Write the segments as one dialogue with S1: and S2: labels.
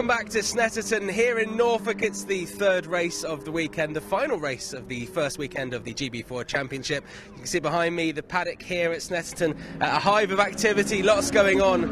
S1: welcome back to Snetterton here in Norfolk. It's the third race of the weekend, the final race of the first weekend of the GB4 Championship. You can see behind me the paddock here at Snetterton, a hive of activity, lots going on,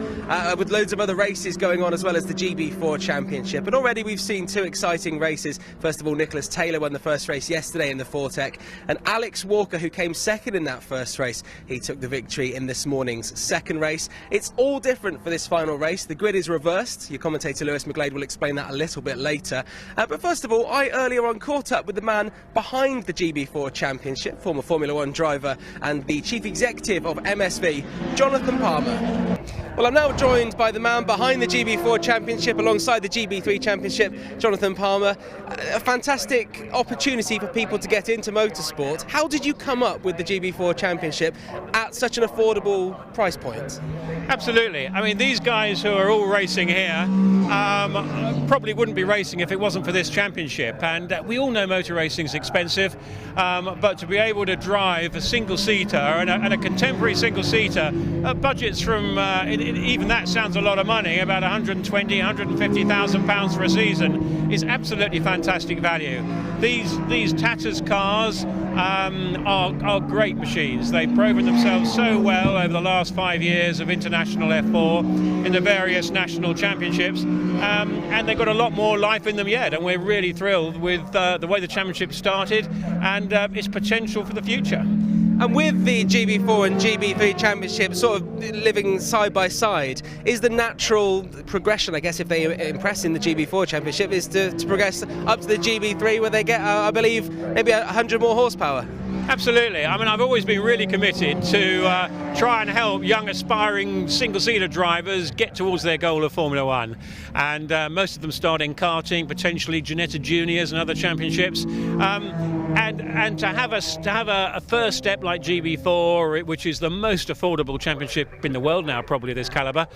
S1: with loads of other races going on as well as the GB4 Championship. And already we've seen two exciting races. First of all, Nicholas Taylor won the first race yesterday in the Fortec, and Alex Walker, who came second in that first race, he took the victory in this morning's second race. It's all different for this final race. The grid is reversed. Your commentator Lewis McGlade will explain that a little bit later. But first of all, I earlier on caught up with the man behind the GB4 Championship, former Formula One driver and the chief executive of MSV, Jonathan Palmer. Well, I'm now joined by the man behind the GB4 Championship alongside the GB3 Championship, Jonathan Palmer. A fantastic opportunity for people to get into motorsport. How did you come up with the GB4 Championship at such an affordable price point?
S2: Absolutely. I mean, these guys who are all racing here probably wouldn't be racing if it wasn't for this championship. And we all know motor racing is expensive, but to be able to drive a single-seater and a contemporary single-seater, budgets from, even that sounds a lot of money, about 120, 150,000 pounds for a season, is absolutely fantastic value. These Tatters cars are great machines. They've proven themselves so well over the last 5 years of international F4 in the various national championships, and they've got a lot more life in them yet, and we're really thrilled with the way the championship started and its potential for the future.
S1: And with the GB4 and GB3 Championship sort of living side by side, is the natural progression, I guess, if they impress in the GB4 Championship, is to progress up to the GB3 where they get, I believe, maybe 100 more horsepower?
S2: Absolutely. I mean, I've always been really committed to try and help young aspiring single-seater drivers get towards their goal of Formula One. And most of them start in karting, potentially Ginetta Juniors and other championships. And to have a first step like GB4, which is the most affordable championship in the world now, probably this calibre,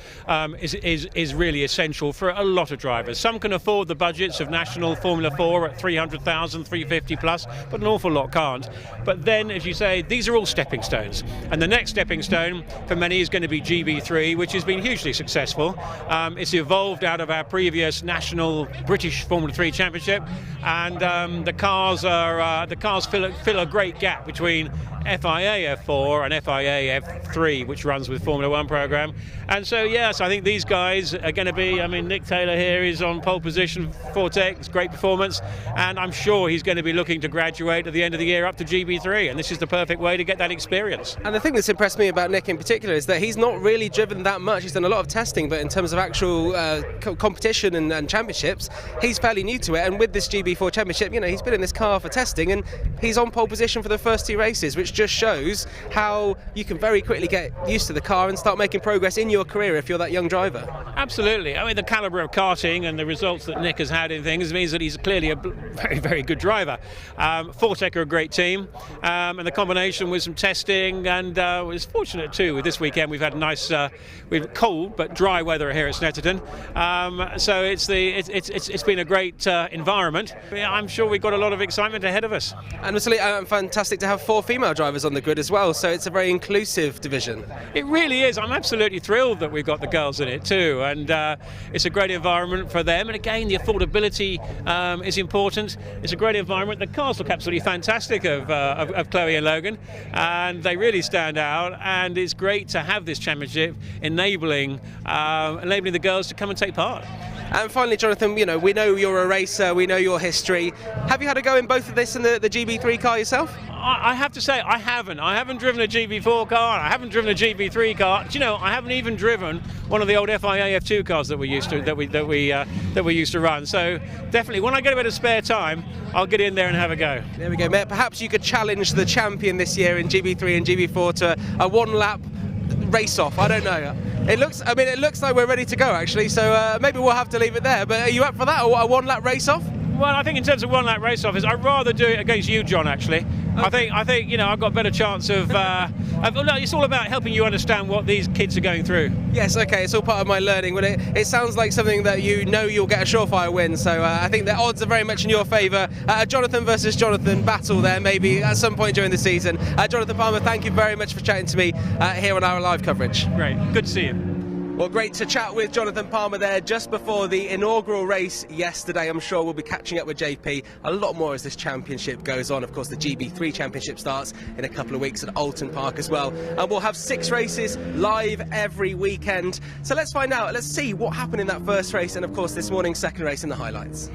S2: is really essential for a lot of drivers. Some can afford the budgets of national Formula 4 at 300,000, 350 plus, but an awful lot can't. But then, as you say, these are all stepping stones. And the next stepping stone for many is going to be GB3, which has been hugely successful. It's evolved out of our previous national British Formula 3 Championship, and the cars fill a great gap between FIA F4 and FIA F3, which runs with Formula One program. And so, yes, I think these guys are going to be, I mean, Nick Taylor here is on pole position for Fortec, it's great performance, and I'm sure he's going to be looking to graduate at the end of the year up to GB3, and this is the perfect way to get that experience.
S1: And the thing that's impressed me about Nick in particular is that he's not really driven that much. He's done a lot of testing, but in terms of actual competition and championships, he's fairly new to it. And with this GB4 Championship, you know, he's been in this car for testing, and he's on pole position for the first two races, which just shows how you can very quickly get used to the car and start making progress in your career if you're that young driver.
S2: Absolutely. I mean, the calibre of karting and the results that Nick has had in things means that he's clearly a very, very good driver. Fortec are a great team, and the combination with some testing, and was fortunate too with this weekend. We've had nice, we've cold but dry weather here at Snetterton, so it's been a great environment. I'm sure we've got a lot of excitement ahead of us.
S1: And it's fantastic to have 4 female drivers on the grid as well, so it's a very inclusive division.
S2: It really is. I'm absolutely thrilled that we've got the girls in it too, and it's a great environment for them. And again, the affordability is important. It's a great environment. The cars look absolutely fantastic of Chloe and Logan, and they really stand out. And it's great to have this championship enabling the girls to come and take part.
S1: And finally, Jonathan, you know, we know you're a racer, we know your history. Have you had a go in both of this and the GB3 car yourself?
S2: I have to say, I haven't. I haven't driven a GB4 car. I haven't driven a GB3 car. Do you know, I haven't even driven one of the old FIA F2 cars that we used to run. So definitely, when I get a bit of spare time, I'll get in there and have a go.
S1: There we go. Perhaps you could challenge the champion this year in GB3 and GB4 to a one-lap race-off. I don't know. It looks like we're ready to go actually. So maybe we'll have to leave it there. But are you up for that? A one-lap race-off?
S2: Well, I think in terms of one-lap race-off, I'd rather do it against you, John. Actually, okay. I think you know I've got a better chance of. It's all about helping you understand what these kids are going through.
S1: Yes, okay, it's all part of my learning. But it sounds like something that you know you'll get a surefire win. So I think the odds are very much in your favour. Jonathan versus Jonathan battle there, maybe at some point during the season. Jonathan Palmer, thank you very much for chatting to me here on our live coverage.
S2: Great, good to see you.
S1: Well, great to chat with Jonathan Palmer there just before the inaugural race yesterday. I'm sure we'll be catching up with JP a lot more as this championship goes on. Of course, the GB3 championship starts in a couple of weeks at Alton Park as well. And we'll have 6 races live every weekend. So let's find out, let's see what happened in that first race and, of course, this morning's second race in the highlights.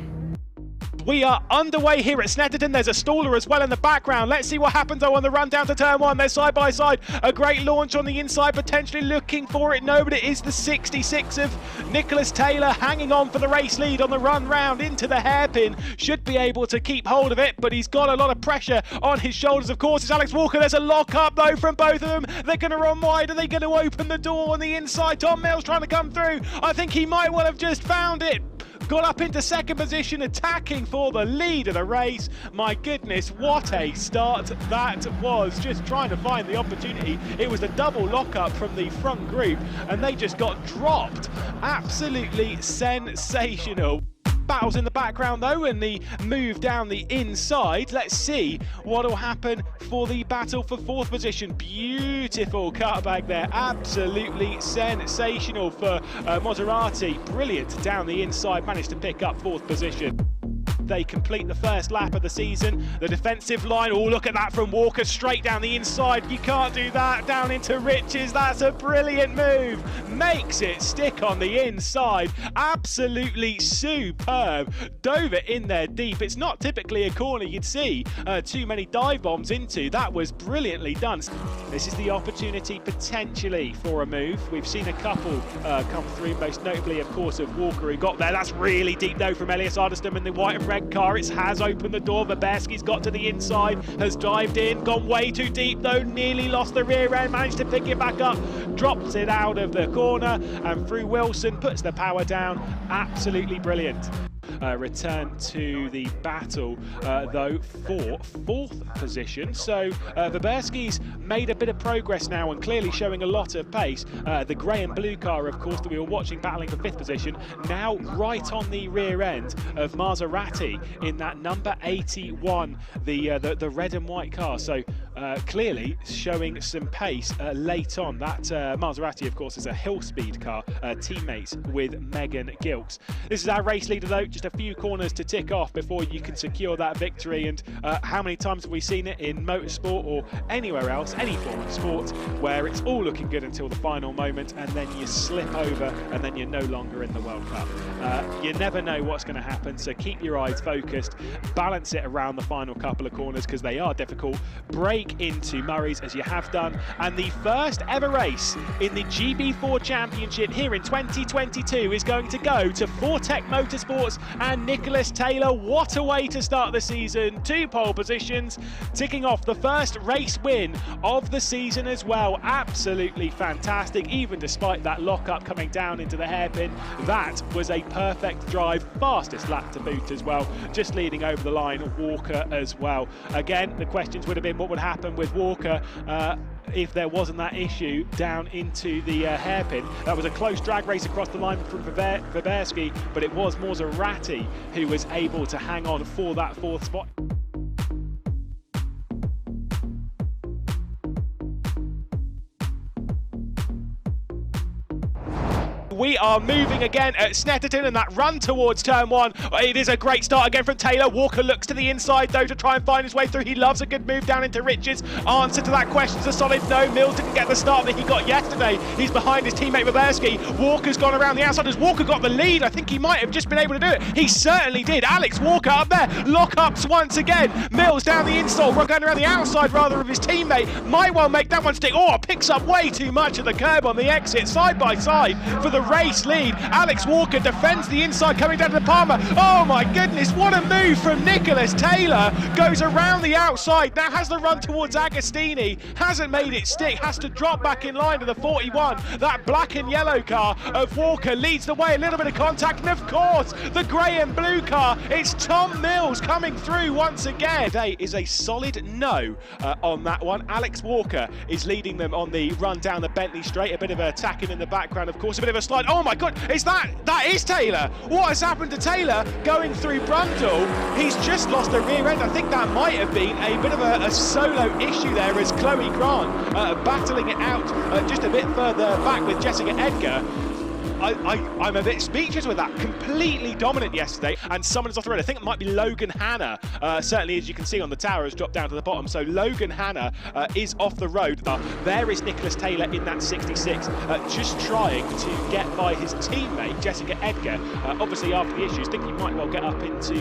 S3: We are underway here at Snetterton. There's a staller as well in the background. Let's see what happens though on the run down to turn 1. They're side by side. A great launch on the inside, potentially looking for it. No, but it is the 66 of Nicholas Taylor hanging on for the race lead on the run round into the hairpin. Should be able to keep hold of it, but he's got a lot of pressure on his shoulders. Of course, it's Alex Walker. There's a lock up though from both of them. They're going to run wide. Are they going to open the door on the inside? Tom Mills trying to come through. I think he might well have just found it. Got up into second position, attacking for the lead of the race. My goodness, what a start that was. Just trying to find the opportunity. It was a double lockup from the front group, and they just got dropped. Absolutely sensational. Battles in the background though, and the move down the inside. Let's see what will happen for the battle for 4th position. Beautiful cutback there, absolutely sensational for Maserati. Brilliant down the inside, managed to pick up 4th position. They complete the first lap of the season. The defensive line, oh look at that from Walker, straight down the inside. You can't do that, down into Riches. That's a brilliant move. Makes it stick on the inside. Absolutely superb. Dove it in there deep. It's not typically a corner you'd see too many dive bombs into. That was brilliantly done. This is the opportunity potentially for a move. We've seen a couple come through, most notably of course of Walker who got there. That's really deep though from Elias Ardestam in the white and red car. It has opened the door. Vaberski's got to the inside, has dived in, gone way too deep though, nearly lost the rear end, managed to pick it back up, drops it out of the corner and through Wilson, puts the power down. Absolutely brilliant. Return to the battle though for 4th position. So Vaberski's made a bit of progress now and clearly showing a lot of pace. The grey and blue car, of course, that we were watching battling for 5th position, now right on the rear end of Maserati in that number 81, the red and white car. So clearly showing some pace late on. That Maserati, of course, is a hill speed car, teammates with Megan Gilks. This is our race leader though, just a few corners to tick off before you can secure that victory. And how many times have we seen it in motorsport or anywhere else, any form of sport, where it's all looking good until the final moment and then you slip over and then you're no longer in the World Cup. You never know what's going to happen, so keep your eyes focused, balance it around the final couple of corners because they are difficult, break into Murray's as you have done, and the first ever race in the GB4 Championship here in 2022 is going to go to Fortec Motorsports and Nicholas Taylor. What a way to start the season. 2 pole positions, ticking off the first race win of the season as well. Absolutely fantastic, even despite that lockup coming down into the hairpin. That was a perfect drive, fastest lap to boot as well, just leading over the line Walker as well. Again, the questions would have been what would happen with Walker if there wasn't that issue down into the hairpin. That was a close drag race across the line from Vaberski, but it was Maserati who was able to hang on for that 4th spot. We are moving again at Snetterton, and that run towards turn 1. It is a great start again from Taylor. Walker looks to the inside though to try and find his way through. He loves a good move down into Riches. Answer to that question is a solid no. Mills didn't get the start that he got yesterday. He's behind his teammate Vaberski. Walker's gone around the outside. Has Walker got the lead? I think he might have just been able to do it. He certainly did. Alex Walker up there. Lockups once again. Mills down the inside, going around the outside rather of his teammate. Might well make that one stick. Oh, picks up way too much of the curb on the exit. Side by side for the race lead. Alex Walker defends the inside coming down to the Palmer. Oh my goodness, what a move from Nicholas Taylor. Goes around the outside, now has the run towards Agostini, hasn't made it stick, has to drop back in line to the 41. That black and yellow car of Walker leads the way, a little bit of contact, and of course the grey and blue car, it's Tom Mills coming through once again. Today is a solid no on that one. Alex Walker is leading them on the run down the Bentley straight, a bit of attacking in the background, of course, a bit of a slide. Oh my god, that is Taylor. What has happened to Taylor going through Brundle? He's just lost a rear end. I think that might have been a bit of a solo issue there as Chloe Grant battling it out just a bit further back with Jessica Edgar. I'm a bit speechless with that. Completely dominant yesterday, and someone is off the road. I think it might be Logan Hanna. Certainly, as you can see on the tower, has dropped down to the bottom. So Logan Hanna is off the road. There is Nicholas Taylor in that 66, just trying to get by his teammate Jessica Edgar. Obviously, after the issues, think he might well get up into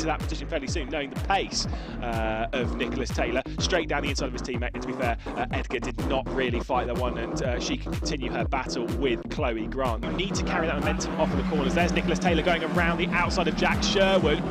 S3: that position fairly soon, knowing the pace of Nicholas Taylor. Straight down the inside of his teammate. And to be fair, Edgar did not really fight that one, and she can continue her battle with Chloe Grant. You need to carry that momentum off of the corners. There's Nicholas Taylor going around the outside of Jack Sherwood.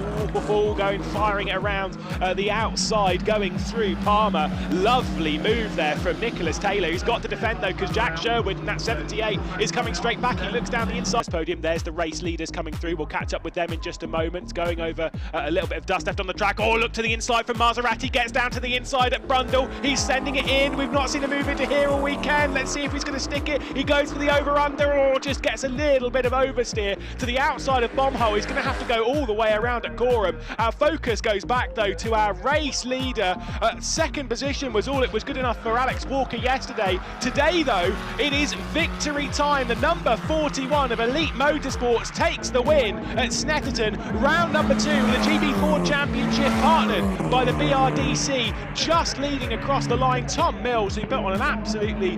S3: Firing it around the outside, going through Palmer. Lovely move there from Nicholas Taylor, who's got to defend though, because Jack Sherwood in that 78 is coming straight back. He looks down the inside podium. There's the race leaders coming through. We'll catch up with them in just a moment. Going over a little bit of dust left on the track. Oh, look to the inside from Maserati. Gets down to the inside at Brundle. He's sending it in. We've not seen a move into here all weekend. Let's see if he's going to stick it. He goes for the over-under, or just gets a little bit of oversteer to the outside of Bombhole. He's going to have to go all the way around at Gorham. Our focus goes back though to our race leader. Second position was all it was good enough for Alex Walker yesterday. Today though, it is victory time. The number 41 of Elite Motorsports takes the win at Snetterton. Round number 2 of the GB4 Championship, partnered by the BRDC, just leading across the line. Tom Mills, who built on an absolutely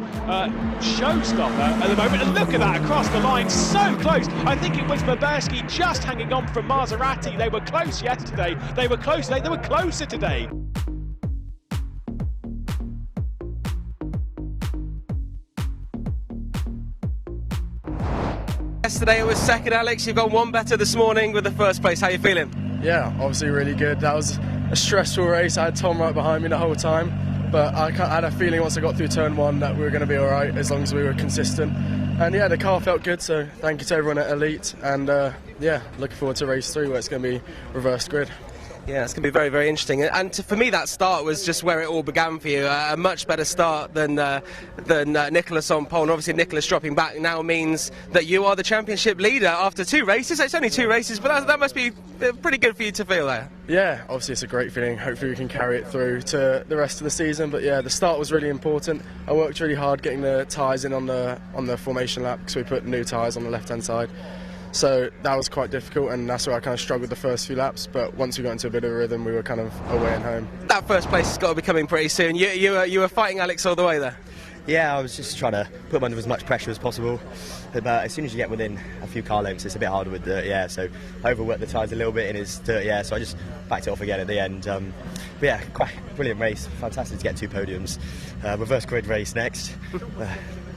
S3: showstopper at the moment, and look at that across the line, so close. I think it was Baberski just hanging on from Maserati. They were close yesterday. They were close. They were closer today.
S1: Yesterday it was second, Alex. You've gone one better this morning with the first place. How are you feeling?
S4: Yeah, obviously really good. That was a stressful race. I had Tom right behind me the whole time, but I had a feeling once I got through turn 1 that we were going to be all right as long as we were consistent. And yeah, the car felt good, so thank you to everyone at Elite. And yeah, looking forward to race 3 where it's going to be reverse grid.
S1: Yeah, it's going to be very, very interesting. And for me, that start was just where it all began for you. A much better start than Nicholas on pole. And obviously, Nicholas dropping back now means that you are the championship leader after 2 races. It's only 2 races, but that must be pretty good for you to feel there.
S4: Yeah, obviously it's a great feeling. Hopefully we can carry it through to the rest of the season. But yeah, the start was really important. I worked really hard getting the tyres in on the formation lap, because we put new tyres on the left-hand side. So that was quite difficult, and that's where I kind of struggled the first few laps, but once we got into a bit of a rhythm, we were kind of away and home.
S1: That first place has got to be coming pretty soon. You were fighting Alex all the way there.
S5: Yeah, I was just trying to put him under as much pressure as possible, but as soon as you get within a few car lengths, it's a bit harder with dirt, yeah, so I overworked the tyres a little bit in his dirt, yeah, so I just backed it off again at the end. But yeah, quite brilliant race, fantastic to get 2 podiums. Reverse grid race next.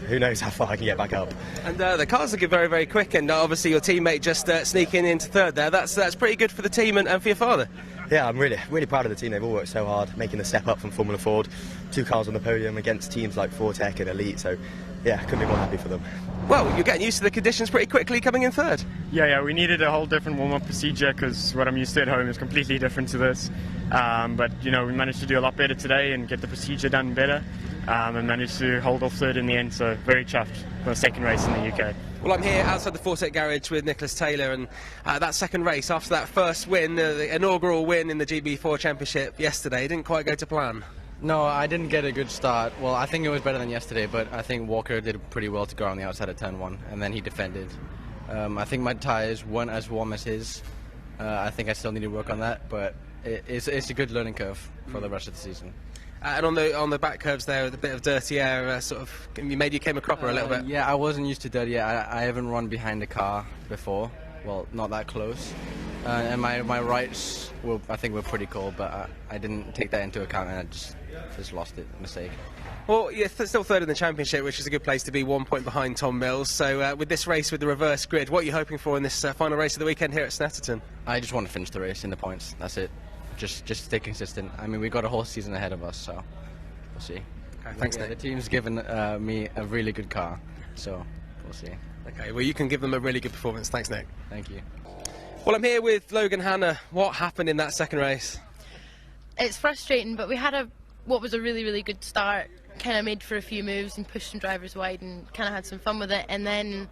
S5: Who knows how far I can get back up. And
S1: the cars looking very, very quick, and obviously your teammate just sneaking into 3rd there. That's pretty good for the team and for your father.
S5: Yeah, I'm really, really proud of the team. They've all worked so hard, making the step up from Formula Ford. 2 cars on the podium against teams like Fortec and Elite, so yeah, couldn't be more happy for them.
S1: Well, you're getting used to the conditions pretty quickly coming in 3rd.
S6: Yeah, we needed a whole different warm-up procedure, because what I'm used to at home is completely different to this. But, you know, we managed to do a lot better today and get the procedure done better. And managed to hold off 3rd in the end, so very chuffed for the 2nd race in the UK.
S1: Well, I'm here outside the Fortec garage with Nicholas Taylor, and that 2nd race, after that first win, the inaugural win in the GB4 Championship yesterday, didn't quite go to plan.
S7: No, I didn't get a good start. Well, I think it was better than yesterday, but I think Walker did pretty well to go on the outside of turn 1, and then he defended. I think my tyres weren't as warm as his. I think I still need to work on that, but it's a good learning curve for the rest of the season.
S1: And on the back curves there, with a bit of dirty air, sort of, you came a cropper a little bit.
S7: Yeah, I wasn't used to dirty air. I haven't run behind a car before. Well, not that close. And my rights, I think, were pretty cold, but I didn't take that into account, and I just lost it. Mistake.
S1: Well, you're still 3rd in the championship, which is a good place to be, 1 point behind Tom Mills. So with this race with the reverse grid, what are you hoping for in this final race of the weekend here at Snetterton?
S7: I just want to finish the race in the points. That's it. Just stay consistent. I mean, we've got a whole season ahead of us, so we'll see.
S1: Okay, thanks, Nick.
S7: The team's given me a really good car, so we'll see.
S1: Okay, well, you can give them a really good performance. Thanks, Nick.
S7: Thank you.
S1: Well, I'm here with Logan Hanna. What happened in that 2nd race?
S8: It's frustrating, but we had what was a really, really good start. Kind of made for a few moves and pushed some drivers wide and kind of had some fun with it. And then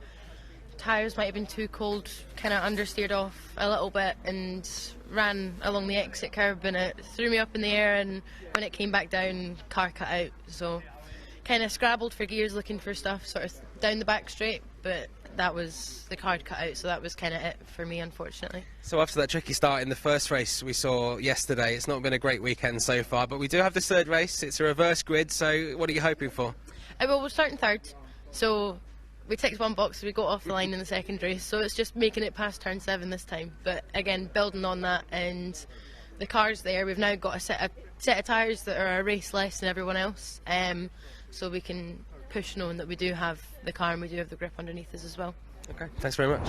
S8: tyres might have been too cold, kind of understeered off a little bit and ran along the exit curb, and it threw me up in the air, and when it came back down, car cut out. So kind of scrabbled for gears looking for stuff sort of down the back straight, but that was the card cut out, so that was kind of it for me, unfortunately.
S1: So after that tricky start in the first race we saw yesterday, it's not been a great weekend so far, but we do have this third race. It's a reverse grid, so what are you hoping for?
S8: Well, we're starting third, so we ticked one box, we got off the line in the second race, so it's just making it past turn 7 this time. But again, building on that, and the car's there, we've now got a set of tyres that are a race less than everyone else, so we can push knowing that we do have the car and we do have the grip underneath us as well.
S1: Okay, thanks very much.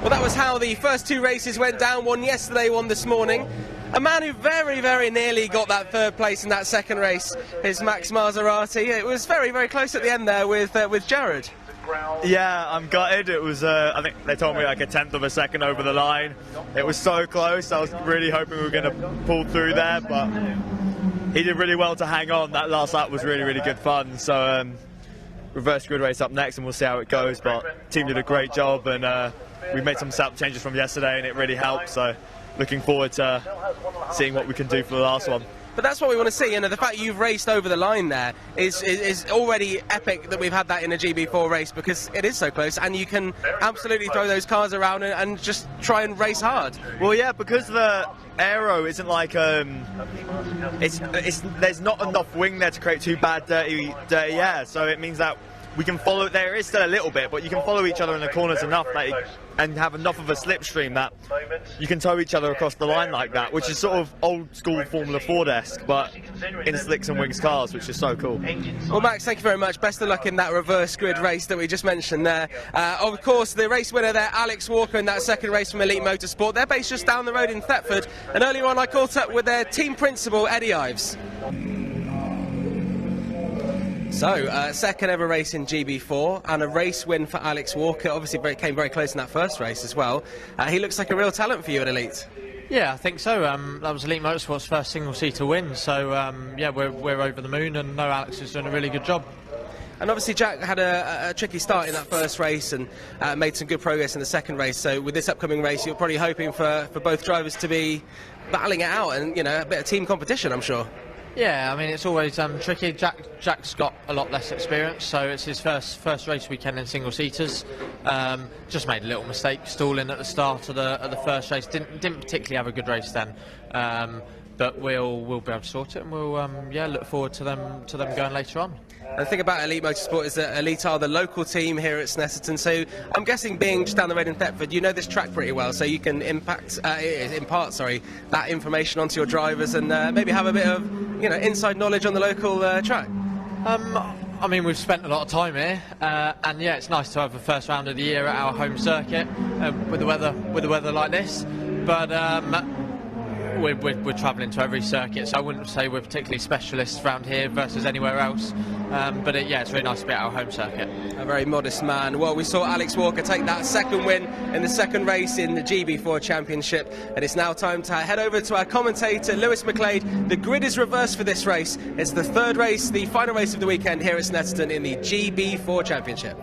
S1: Well, that was how the first 2 races went down, one yesterday, one this morning. A man who very, very nearly got that third place in that second race is Max Maserati. It was very, very close at the end there with Jared.
S9: Yeah, I'm gutted. It was, I think they told me like a tenth of a second over the line. It was so close. I was really hoping we were going to pull through there, but he did really well to hang on. That last lap was really, really good fun. So reverse grid race up next, and we'll see how it goes. But the team did a great job, and we made some setup changes from yesterday, and it really helped. So looking forward to seeing what we can do for the last one.
S1: But that's what we want to see, the fact you've raced over the line there is already epic that we've had that in a GB4 race, because it is so close and you can absolutely throw those cars around and just try and race hard.
S9: Well, yeah, because the aero isn't like there's not enough wing there to create too bad dirty air, so it means that we can follow. There is still a little bit, but you can follow each other in the corners enough and have enough of a slipstream that you can tow each other across the line like that, which is sort of old school Formula 4-esque, but in slicks and wings cars, which is so cool.
S1: Well, Max, thank you very much. Best of luck in that reverse grid race that we just mentioned there. Of course, the race winner there, Alex Walker, in that second race from Elite Motorsport. They're based just down the road in Thetford, and earlier on I caught up with their team principal, Eddie Ives. So, second ever race in GB4 and a race win for Alex Walker. Obviously came very close in that first race as well. He looks like a real talent for you at Elite.
S10: Yeah, I think so. That was Elite Motorsport's first single-seater win, so yeah, we're over the moon, and no, Alex is doing a really good job.
S1: And obviously Jack had a tricky start in that first race and made some good progress in the second race. So with this upcoming race, you're probably hoping for both drivers to be battling it out and, you know, a bit of team competition, I'm sure.
S10: Yeah, I mean, it's always tricky. Jack's got a lot less experience, so it's his first race weekend in single-seaters. Just made a little mistake stalling at the start of the first race. Didn't particularly have a good race then, but we'll be able to sort it, and we'll look forward to them going later on.
S1: And the thing about Elite Motorsport is that Elite are the local team here at Snetterton, so I'm guessing being just down the road in Thetford, you know this track pretty well, so you can impart that information onto your drivers and maybe have a bit of, you know, inside knowledge on the local track.
S10: I mean, we've spent a lot of time here, and yeah, it's nice to have the first round of the year at our home circuit with the weather like this. But we're travelling to every circuit, so I wouldn't say we're particularly specialists around here versus anywhere else. But it's really nice to be at our home circuit.
S1: A very modest man. Well, we saw Alex Walker take that second win in the second race in the GB4 Championship, and it's now time to head over to our commentator, Lewis McLeod. The grid is reversed for this race. It's the third race, the final race of the weekend here at Snetterton in the GB4 Championship.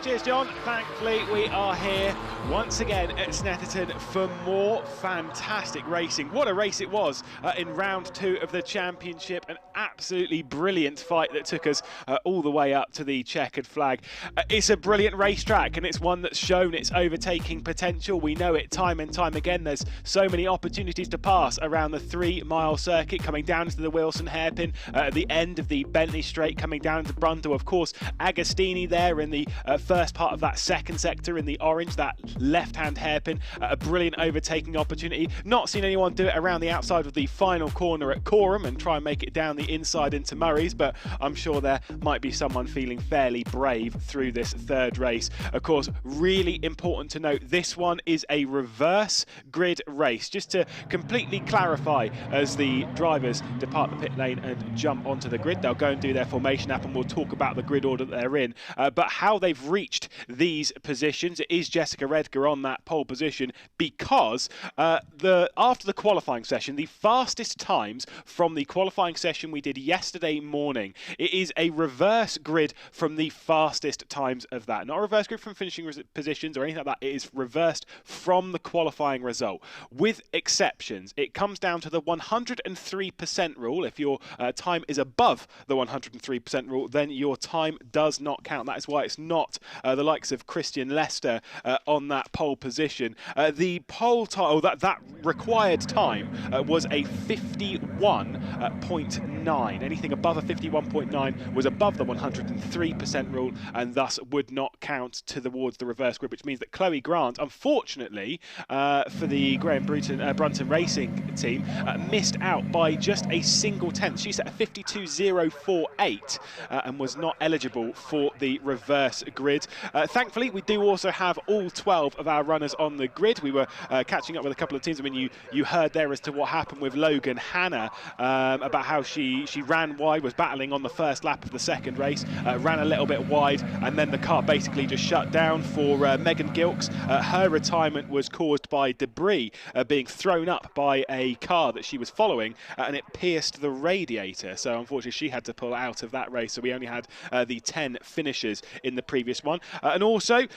S3: Cheers, John. Thankfully, we are here once again at Snetterton for more fantastic racing. What a race it was in round 2 of the championship. An absolutely brilliant fight that took us all the way up to the checkered flag. It's a brilliant racetrack, and it's one that's shown its overtaking potential. We know it time and time again. There's so many opportunities to pass around the 3-mile circuit, coming down to the Wilson hairpin, at the end of the Bentley Straight, coming down to Brundle. Of course, Agostini there in the first part of that second sector in the orange, that left-hand hairpin, a brilliant overtaking opportunity. Not seen anyone do it around the outside of the final corner at Corham and try and make it down the inside into Murray's, but I'm sure there might be someone feeling fairly brave through this third race. Of course, really important to note, this one is a reverse grid race. Just to completely clarify, as the drivers depart the pit lane and jump onto the grid, they'll go and do their formation app, and we'll talk about the grid order that they're in, but how they've reached reached these positions. It is Jessica Redger on that pole position because after the qualifying session, the fastest times from the qualifying session we did yesterday morning, it is a reverse grid from the fastest times of that. Not a reverse grid from finishing positions or anything like that. It is reversed from the qualifying result. With exceptions, it comes down to the 103% rule. If your time is above the 103% rule, then your time does not count. That is why it's not the likes of Christian Lester on that pole position. The pole time, that required time was a 51.9. Anything above a 51.9 was above the 103% rule and thus would not count towards the reverse grid, which means that Chloe Grant, unfortunately for the Graham Brunton Racing team, missed out by just a single tenth. She set a 52.048 and was not eligible for the reverse grid. Thankfully, we do also have all 12 of our runners on the grid. We were catching up with a couple of teams. I mean, you heard there as to what happened with Logan Hannah, about how she ran wide, was battling on the first lap of the second race, ran a little bit wide, and then the car basically just shut down for Megan Gilks. Her retirement was caused by debris being thrown up by a car that she was following, and it pierced the radiator. So unfortunately, she had to pull out of that race. So we only had the 10 finishers in the previous one. And also,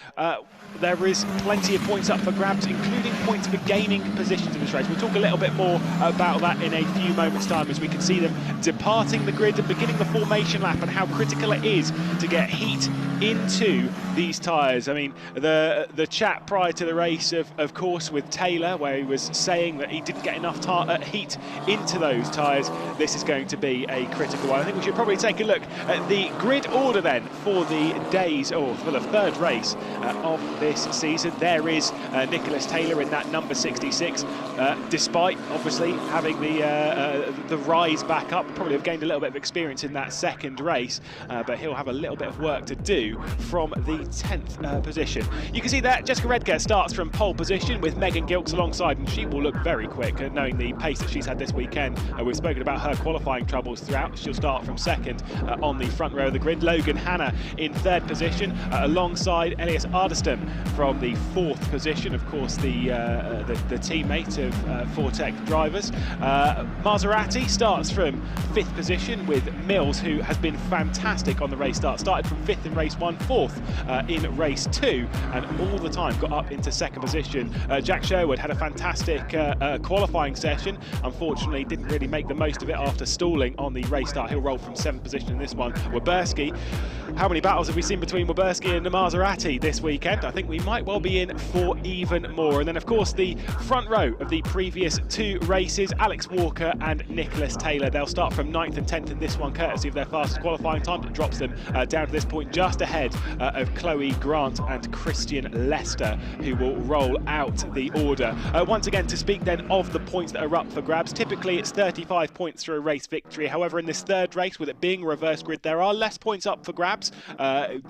S3: there is plenty of points up for grabs, including points for gaining positions in this race. We'll talk a little bit more about that in a few moments' time as we can see them departing the grid and beginning the formation lap, and how critical it is to get heat into these tyres. I mean, the chat prior to the race, of course, with Taylor, where he was saying that he didn't get enough heat into those tyres. This is going to be a critical one. I think we should probably take a look at the grid order then for the days, or for the third race of this season. There is Nicholas Taylor in that number 66, despite obviously having the rise back up. Probably have gained a little bit of experience in that second race, but he'll have a little bit of work to do from the 10th position. You can see that Jessica Redger starts from pole position with Megan Gilks alongside, and she will look very quick knowing the pace that she's had this weekend. We've spoken about her qualifying troubles throughout. She'll start from second on the front row of the grid. Logan Hannah in third position alongside Elias Ardeston from the fourth position. Of course, the teammate of Fortec drivers. Maserati starts from fifth position with Mills, who has been fantastic on the race start. Started from fifth in race one, fourth in race two, and all the time got up into second position. Jack Sherwood had a fantastic qualifying session. Unfortunately, didn't really make the most of it after stalling on the race start. He'll roll from seventh position in this one. Waberski, how many battles have we seen between Waberski and the Maserati this weekend? I think we might well be in for even more. And then, of course, the front row of the previous two races, Alex Walker and Nicholas Taylor. They'll start from 9th and 10th in this one, courtesy of their fastest qualifying time. That drops them down to this point just ahead of Chloe Grant and Christian Lester, who will roll out the order. Once again, to speak then of the points that are up for grabs, typically it's 35 points for a race victory. However, in this third race, with it being a reverse grid, there are less points up for grabs.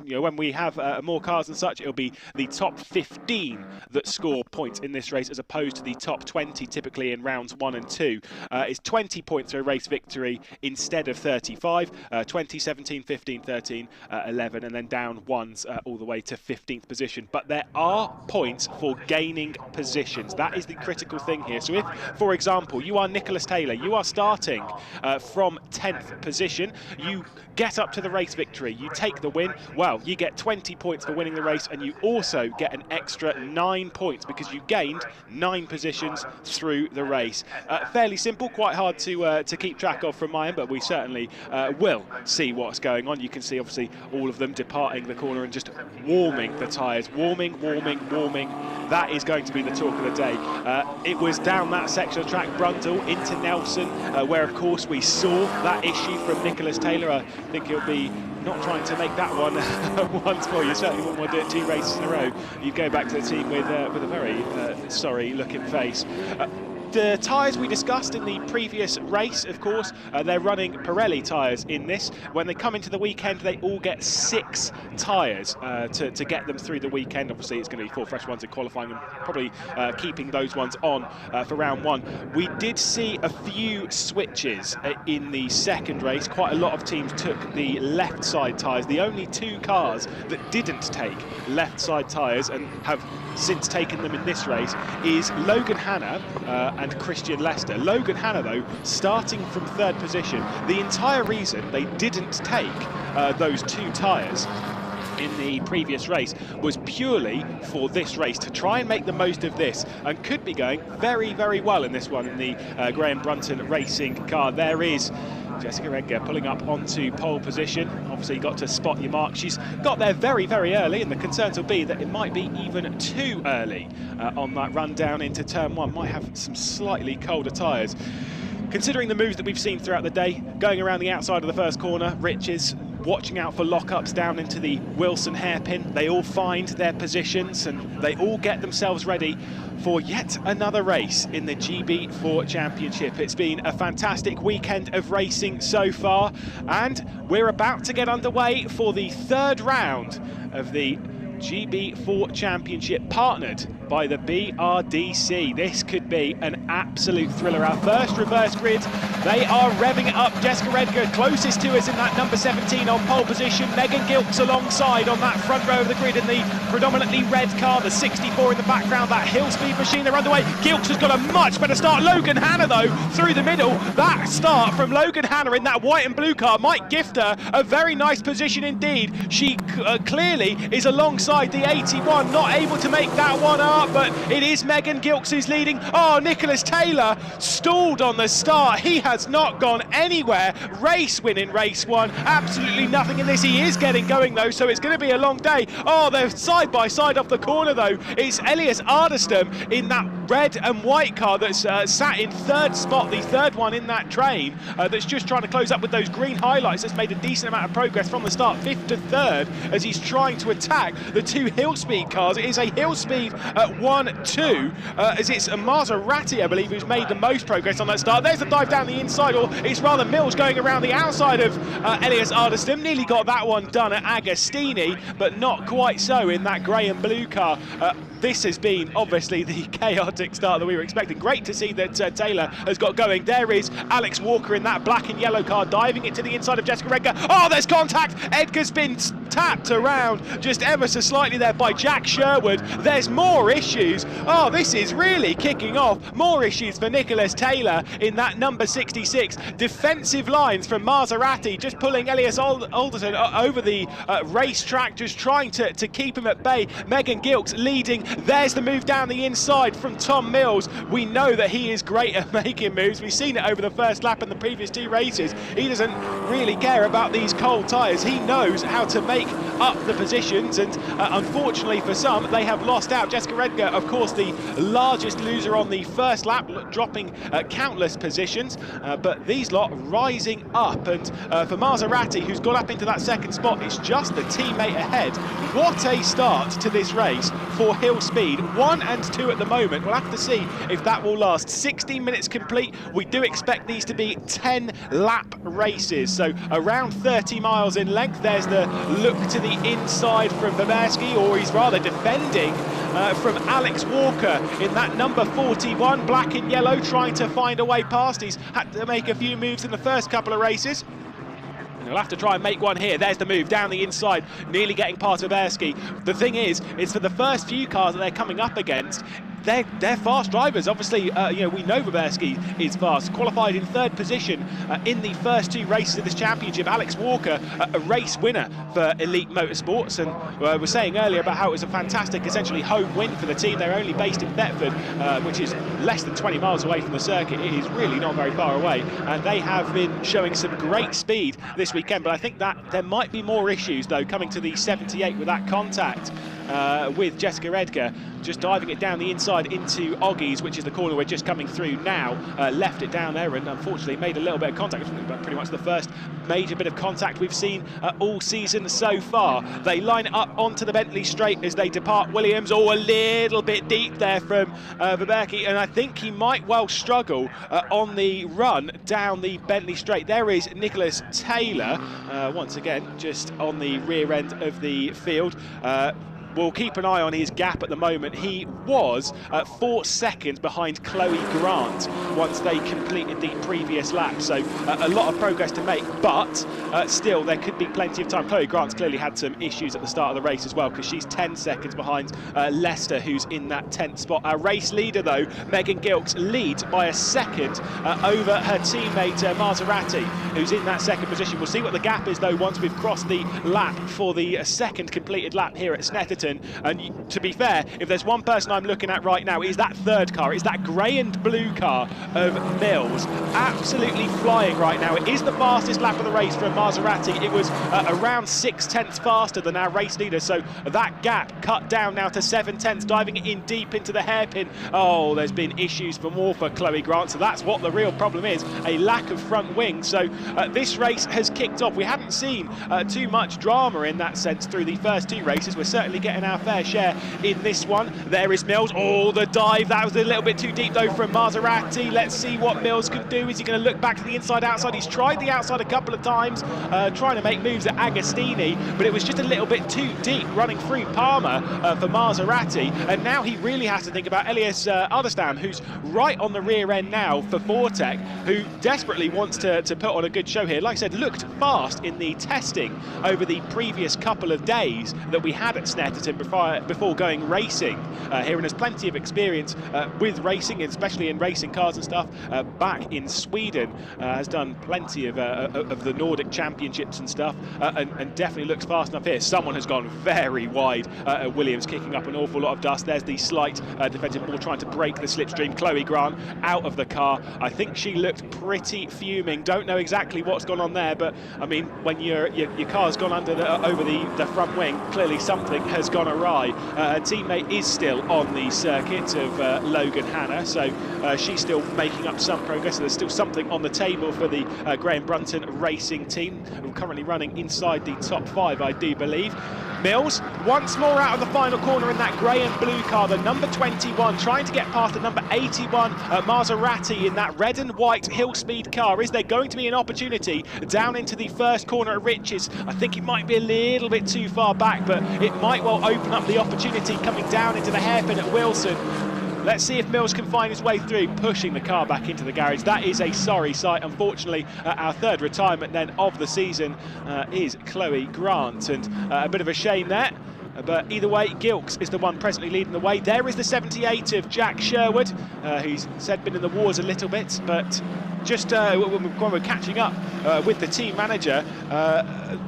S3: When we have more cars and such, it'll be the top 15 that score points in this race, as opposed to the top 20 typically in rounds 1 and 2. It's 20 points for a race victory instead of 35. 20, 17, 15, 13, 11, and then down ones all the way to 15th position. But there are points for gaining positions. That is the critical thing here. So if, for example, you are Nicholas Taylor, you are starting from 10th position, you get up to the race victory, you take the win, well, you get 20 points for winning the race, and you also get an extra 9 points because you gained 9 positions through the race. Fairly simple, quite hard to keep track of from my end, but we certainly will see what's going on. You can see obviously all of them departing the corner and just warming the tyres. Warming. That is going to be the talk of the day. It was down that section of track, Brundle into Nelson, where of course we saw that issue from Nicholas Taylor. I think he'll be not trying to make that one once more. You certainly wouldn't want to do it 2 races in a row. You go back to the team with a very sorry looking face. The tyres we discussed in the previous race, of course, they're running Pirelli tyres in this. When they come into the weekend, they all get 6 tyres to get them through the weekend. Obviously, it's going to be 4 fresh ones in qualifying and probably keeping those ones on for round 1. We did see a few switches in the second race. Quite a lot of teams took the left side tyres. The only 2 cars that didn't take left side tyres and have since taken them in this race is Logan Hanna and Christian Lester. Logan Hanna, though, starting from 3rd position. The entire reason they didn't take those 2 tyres in the previous race was purely for this race, to try and make the most of this, and could be going very, very well in this one in the Graham Brunton racing car. There is Jessica Edgar pulling up onto pole position. Obviously, got to spot your mark. She's got there very, very early, and the concerns will be that it might be even too early on that run down into turn 1. Might have some slightly colder tyres. Considering the moves that we've seen throughout the day, going around the outside of the first corner, Riches watching out for lockups down into the Wilson hairpin. They all find their positions and they all get themselves ready for yet another race in the GB4 Championship. It's been a fantastic weekend of racing so far, and we're about to get underway for the 3rd round of the GB4 Championship, partnered by the BRDC. This could be an absolute thriller. Our first reverse grid, they are revving it up. Jessica Edgar closest to us in that number 17 on pole position. Megan Gilks alongside on that front row of the grid in the predominantly red car, the 64 in the background, that hill speed machine, they're underway. Gilks has got a much better start. Logan Hanna, though, through the middle. That start from Logan Hanna in that white and blue car might gift her a very nice position indeed. She clearly is alongside the 81, not able to make that one up, but it is Megan Gilks who's leading. Oh, Nicholas Taylor stalled on the start. He has not gone anywhere. Race win in race 1. Absolutely nothing in this. He is getting going, though, so it's going to be a long day. Oh, they're side by side off the corner, though. It's Elias Ardestam in that red and white car that's sat in 3rd spot, the 3rd one in that train, that's just trying to close up with those green highlights. That's made a decent amount of progress from the start, 5th to 3rd, as he's trying to attack the 2 hill speed cars. It is a hill speed at 1-2, as it's Maserati, I believe, who's made the most progress on that start. There's the dive down the inside, or it's rather Mills going around the outside of Elias Ardestam. Nearly got that one done at Agostini, but not quite so in that grey and blue car. This has been obviously the chaotic start that we were expecting. Great to see that Taylor has got going. There is Alex Walker in that black and yellow car, diving it to the inside of Jessica Edgar. Oh, there's contact. Edgar's been tapped around just ever so slightly there by Jack Sherwood. There's more issues. Oh, this is really kicking off. More issues for Nicholas Taylor in that number 66. Defensive lines from Maserati, just pulling Elias Alderton over the racetrack, just trying to keep him at bay. Megan Gilks leading. There's the move down the inside from Tom Mills. We know that he is great at making moves. We've seen it over the first lap in the previous 2 races. He doesn't really care about these cold tyres. He knows how to make up the positions, and unfortunately for some, they have lost out. Jessica Edgar, of course, the largest loser on the first lap, dropping countless positions, but these lot rising up. And for Maserati, who's got up into that 2nd spot, it's just the teammate ahead. What a start to this race for Hill Speed. 1 and 2 at the moment. We'll have to see if that will last. 16 minutes complete. We do expect these to be 10 lap races, so around 30 miles in length. There's the look to the inside from Baberski, or he's rather defending from Alex Walker in that number 41, black and yellow, trying to find a way past. He's had to make a few moves in the first couple of races. He'll have to try and make one here. There's the move down the inside, nearly getting past Baberski. The thing is, it's for the first few cars that they're coming up against. They're fast drivers. Obviously, you know, we know Baberski is fast. Qualified in 3rd position in the first 2 races of this championship. Alex Walker, a race winner for Elite Motorsports, and we were saying earlier about how it was a fantastic, essentially, home win for the team. They're only based in Thetford, which is less than 20 miles away from the circuit. It is really not very far away, and they have been showing some great speed this weekend. But I think that there might be more issues, though, coming to the 78 with that contact. with Jessica Edgar, just diving it down the inside into Oggies, which is the corner we're just coming through now. Left it down there and unfortunately made a little bit of contact, but pretty much the first major bit of contact we've seen all season so far. They line it up onto the Bentley straight as they depart Williams. Oh, a little bit deep there from Verbeek, and I think he might well struggle on the run down the Bentley straight. There is Nicholas Taylor, once again, just on the rear end of the field. We'll keep an eye on his gap at the moment. He was 4 seconds behind Chloe Grant once they completed the previous lap. So a lot of progress to make, but still there could be plenty of time. Chloe Grant's clearly had some issues at the start of the race as well, because she's 10 seconds behind Leicester, who's in that 10th spot. Our race leader though, Megan Gilks, leads by a second over her teammate Maserati, who's in that second position. We'll see what the gap is though once we've crossed the lap for the second completed lap here at Snetterton. And to be fair, if there's one person I'm looking at right now, it is that third car. It's that grey and blue car of Mills, absolutely flying right now. It is the fastest lap of the race from Maserati. It was around 6/10 faster than our race leader, so that gap cut down now to 7/10, diving in deep into the hairpin. Oh, there's been issues for more for Chloe Grant, so that's what the real problem is, a lack of front wing. So this race has kicked off. We haven't seen too much drama in that sense through the first 2 races. We're certainly getting our fair share in this one. There is Mills. Oh, the dive. That was a little bit too deep though from Maserati. Let's see what Mills can do. Is he going to look back to the inside outside? He's tried the outside a couple of times, trying to make moves at Agostini, but it was just a little bit too deep running through Palmer for Maserati. And now he really has to think about Elias Ardestam, who's right on the rear end now for Fortec, who desperately wants to put on a good show here. Like I said, looked fast in the testing over the previous couple of days that we had at Snetterton before going racing here, and has plenty of experience with racing, especially in racing cars and stuff. Back in Sweden, has done plenty of the Nordic championships and stuff, and definitely looks fast enough here. Someone has gone very wide at Williams, kicking up an awful lot of dust. There's the slight defensive ball trying to break the slipstream. Chloe Grant out of the car. I think she looked pretty fuming. Don't know exactly what's gone on there, but I mean, when your car's gone under over the front wing, clearly something has gone awry. Her teammate is still on the circuit of Logan Hanna, so she's still making up some progress. So there's still something on the table for the Graham Brunton racing team, who are currently running inside the top 5, I do believe. Mills once more out of the final corner in that grey and blue car, the number 21, trying to get past the number 81 Maserati in that red and white hill speed car. Is there going to be an opportunity down into the first corner at Riches? I think it might be a little bit too far back, but it might well open up the opportunity coming down into the hairpin at Wilson. Let's see if Mills can find his way through, pushing the car back into the garage. That is a sorry sight. Unfortunately, our third retirement then of the season is Chloe Grant, and a bit of a shame there. But either way, Gilks is the one presently leading the way. There is the 78 of Jack Sherwood, who's said been in the wars a little bit, but just when we're catching up with the team manager,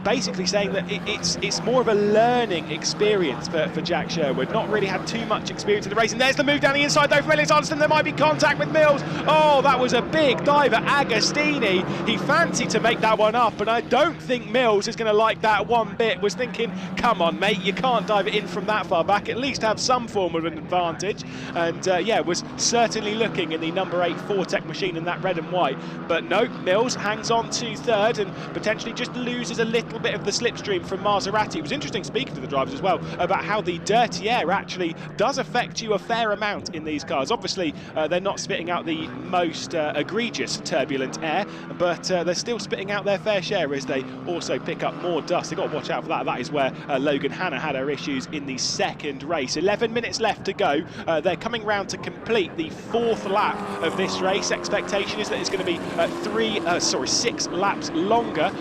S3: basically saying that it's more of a learning experience for Jack Sherwood. Not really had too much experience in the race. And there's the move down the inside though from Elias Ardestam. There might be contact with Mills. Oh, that was a big dive at Agostini. He fancied to make that one up, and I don't think Mills is going to like that one bit. Was thinking, come on mate, you can't dive it in from that far back, at least have some form of an advantage. And yeah, was certainly looking in the number 8 Fortec machine in that red and white. But no, Mills hangs on to third and potentially just loses a little bit of the slipstream from Maserati. It was interesting speaking to the drivers as well about how the dirty air actually does affect you a fair amount in these cars. Obviously, they're not spitting out the most egregious turbulent air, but they're still spitting out their fair share as they also pick up more dust. They've got to watch out for that. That is where Logan Hanna had her issues in the second race. 11 minutes left to go. They're coming round to complete the 4th lap of this race. Expectation is that it's going to be 6 laps longer.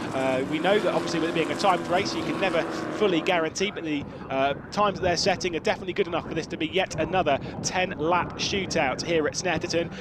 S3: We know that obviously with it being a timed race, you can never fully guarantee, but the times that they're setting are definitely good enough for this to be yet another 10-lap shootout here at Snetterton.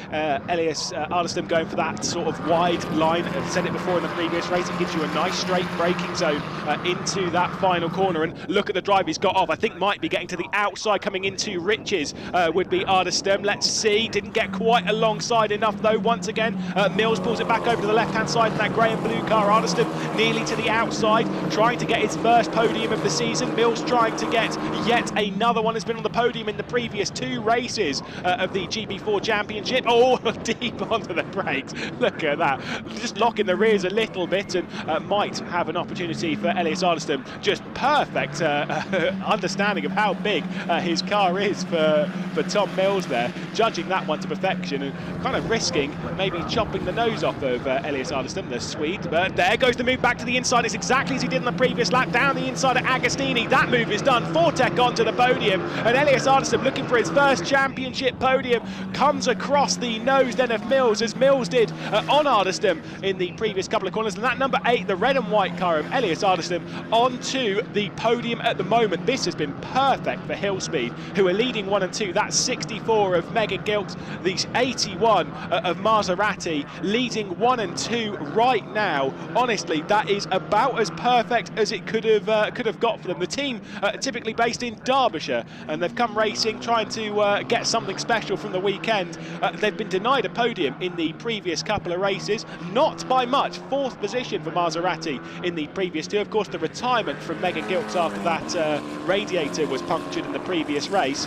S3: Elias Ardestam going for that sort of wide line. I've said it before in the previous race, it gives you a nice straight braking zone into that final corner. And look at the drive, he's got off. I think might be getting to the outside, coming into Riches would be Ardestam. Let's see, didn't get quite alongside enough though. Once again, Mills pulls it back over to the left-hand side in that grey and blue car. Ardestam nearly to the outside, trying to get his first podium of the season. Mills trying to get yet another one. Has been on the podium in the previous 2 races of the GB4 Championship. Oh, deep onto the brakes. Look at that. Just locking the rears a little bit, and might have an opportunity for Elias Ardestam. Just perfect understanding of how big his car is for Tom Mills there, judging that one to perfection and kind of risking maybe chopping the nose off of Elias Ardestam, the Swede. But there goes the move back to the inside. It's exactly as he did in the previous lap, down the inside of Agostini. That move is done. Fortec onto the podium, and Elias Ardestam, looking for his first championship podium, comes across the nose then of Mills, as Mills did on Ardestam in the previous couple of corners. And that number 8, the red and white car of Elias Ardestam, onto the podium at the moment. This has been perfect for Hillspeed, who are leading 1 and 2. That's 64 of Mega Gilks, the 81 of Maserati, leading 1 and 2 right now. Honestly, that is about as perfect as it could have got for them. The team typically based in Derbyshire, and they've come racing trying to get something special from the weekend. They've been denied a podium in the previous couple of races, not by much. 4th position for Maserati in the previous 2. Of course, the retirement from Mega Gilks after that radiator was punctured in the previous race.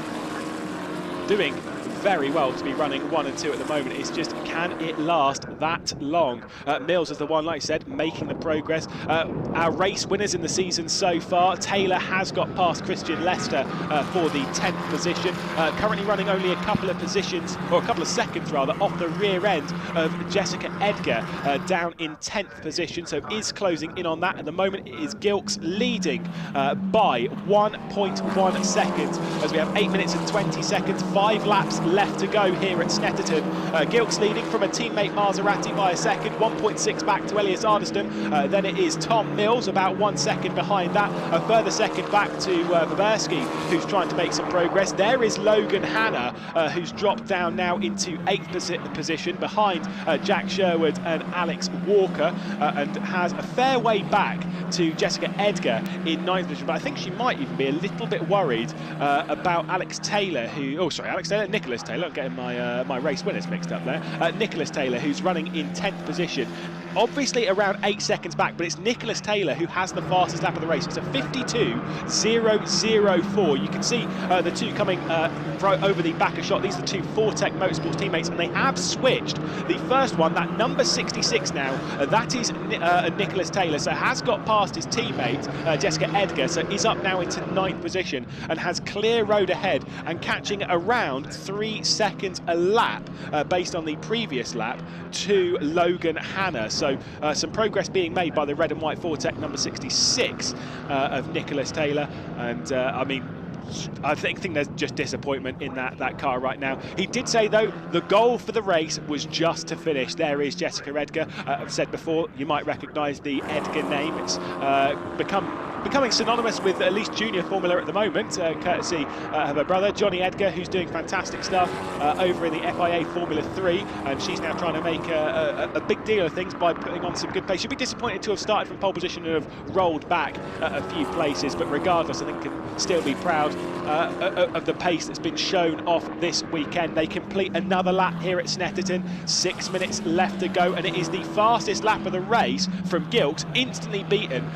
S3: Doing very well to be running 1 and 2 at the moment. It's just, can it last that long? Mills is the one, like I said, making the progress. Our race winners in the season so far, Taylor has got past Christian Lester for the 10th position, currently running only a couple of positions, or a couple of seconds rather, off the rear end of Jessica Edgar, down in 10th position, so is closing in on that. At the moment, it is Gilks leading by 1.1 seconds, as we have 8 minutes and 20 seconds, 5 laps left to go here at Snetterton. Gilks leading from a teammate Maserati by a second, 1.6 back to Elias Ardestam. Then it is Tom Mills, about 1 second behind that. A further second back to Baberski, who's trying to make some progress. There is Logan Hanna, who's dropped down now into 8th position behind Jack Sherwood and Alex Walker, and has a fair way back to Jessica Edgar in 9th position. But I think she might even be a little bit worried about Alex Taylor, Nicholas Taylor, I'm getting my race winners mixed up there. Nicholas Taylor, who's running in 10th position. Obviously around 8 seconds back, but it's Nicholas Taylor who has the fastest lap of the race. It's a 52.004. You can see the two coming over the backer shot. These are the 2 Fortec Motorsports teammates, and they have switched. The first one, that number 66 now, that is Nicholas Taylor, so has got past his teammate, Jessica Edgar, so is up now into 9th position and has clear road ahead and catching around 3 seconds a lap based on the previous lap to Logan Hanna. So some progress being made by the red and white Fortec number 66 of Nicholas Taylor, and I mean, I think there's just disappointment in that car right now. He did say, though, the goal for the race was just to finish. There is Jessica Edgar. I've said before, you might recognise the Edgar name. It's becoming synonymous with at least junior Formula at the moment, courtesy of her brother, Johnny Edgar, who's doing fantastic stuff over in the FIA Formula 3, and she's now trying to make a big deal of things by putting on some good pace. She'd be disappointed to have started from pole position and have rolled back a few places, but regardless, I think can still be proud of the pace that's been shown off this weekend. They complete another lap here at Snetterton, 6 minutes left to go, and it is the fastest lap of the race from Gilks, instantly beaten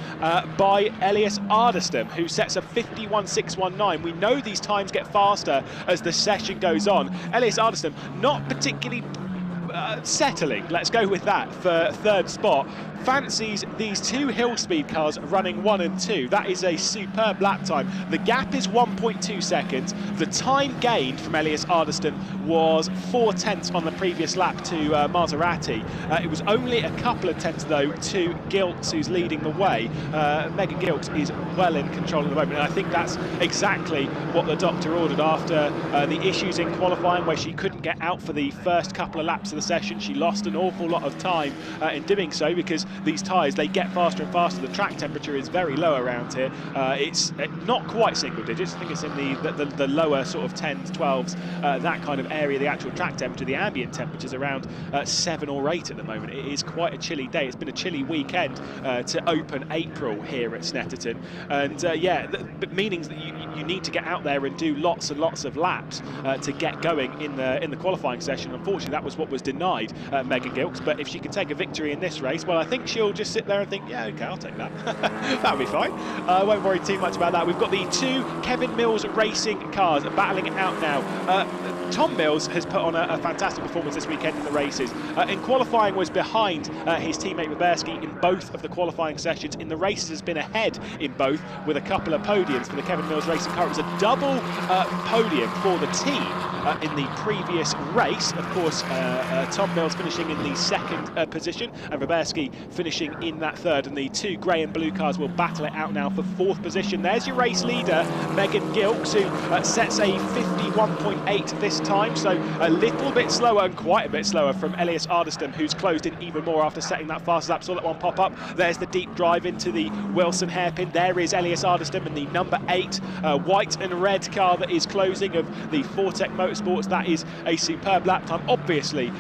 S3: by Elias Ardestam, who sets a 51.619. We know these times get faster as the session goes on. Elias Ardestam not particularly settling, let's go with that, for 3rd spot. Fancies these 2 hill speed cars running 1 and 2. That is a superb lap time. The gap is 1.2 seconds. The time gained from Elias Ardestam was 4 tenths on the previous lap to Maserati. It was only a couple of tenths, though, to Gilks, who's leading the way. Mega Gilks is well in control at the moment, and I think that's exactly what the doctor ordered after the issues in qualifying, where she couldn't get out for the first couple of laps of the the session. She lost an awful lot of time in doing so because these tyres, they get faster and faster. The track temperature is very low around here. It's not quite single digits. I think it's in the lower sort of 10s, 12s, that kind of area. The actual track temperature, the ambient temperature is around 7 or 8 at the moment. It is quite a chilly day. It's been a chilly weekend to open April here at Snetterton, and yeah, meaning that you need to get out there and do lots and lots of laps to get going in the qualifying session. Unfortunately, that was what was denied Megan Gilks, but if she can take a victory in this race, well, I think she'll just sit there and think, yeah, okay, I'll take that. That'll be fine. I won't worry too much about that. We've got the 2 Kevin Mills Racing cars battling it out now. Tom Mills has put on a fantastic performance this weekend in the races. In qualifying was behind his teammate Roberski in both of the qualifying sessions. In the races has been ahead in both, with a couple of podiums for the Kevin Mills Racing car. It was a double podium for the team in the previous race. Of course, Tom Mills finishing in the 2nd position and Roberski finishing in that 3rd, and the 2 grey and blue cars will battle it out now for 4th position. There's your race leader, Megan Gilks, who sets a 51.8 this time, so a little bit slower, and quite a bit slower, from Elias Ardeston, who's closed in even more after setting that fast lap. Saw that one pop up. There's the deep drive into the Wilson hairpin. There is Elias Ardeston in the number 8 white and red car that is closing of the Fortec Motorsports. That is a superb lap time, obviously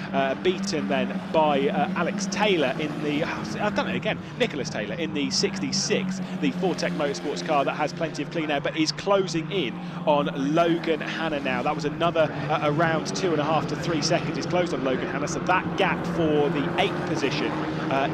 S3: beaten then by Alex Taylor in the, I've done it again, Nicholas Taylor in the 66, the Fortec Motorsports car that has plenty of clean air, but is closing in on Logan Hanna now. That was another around 2.5 to 3 seconds is closed on Logan Hanna, so that gap for the 8th position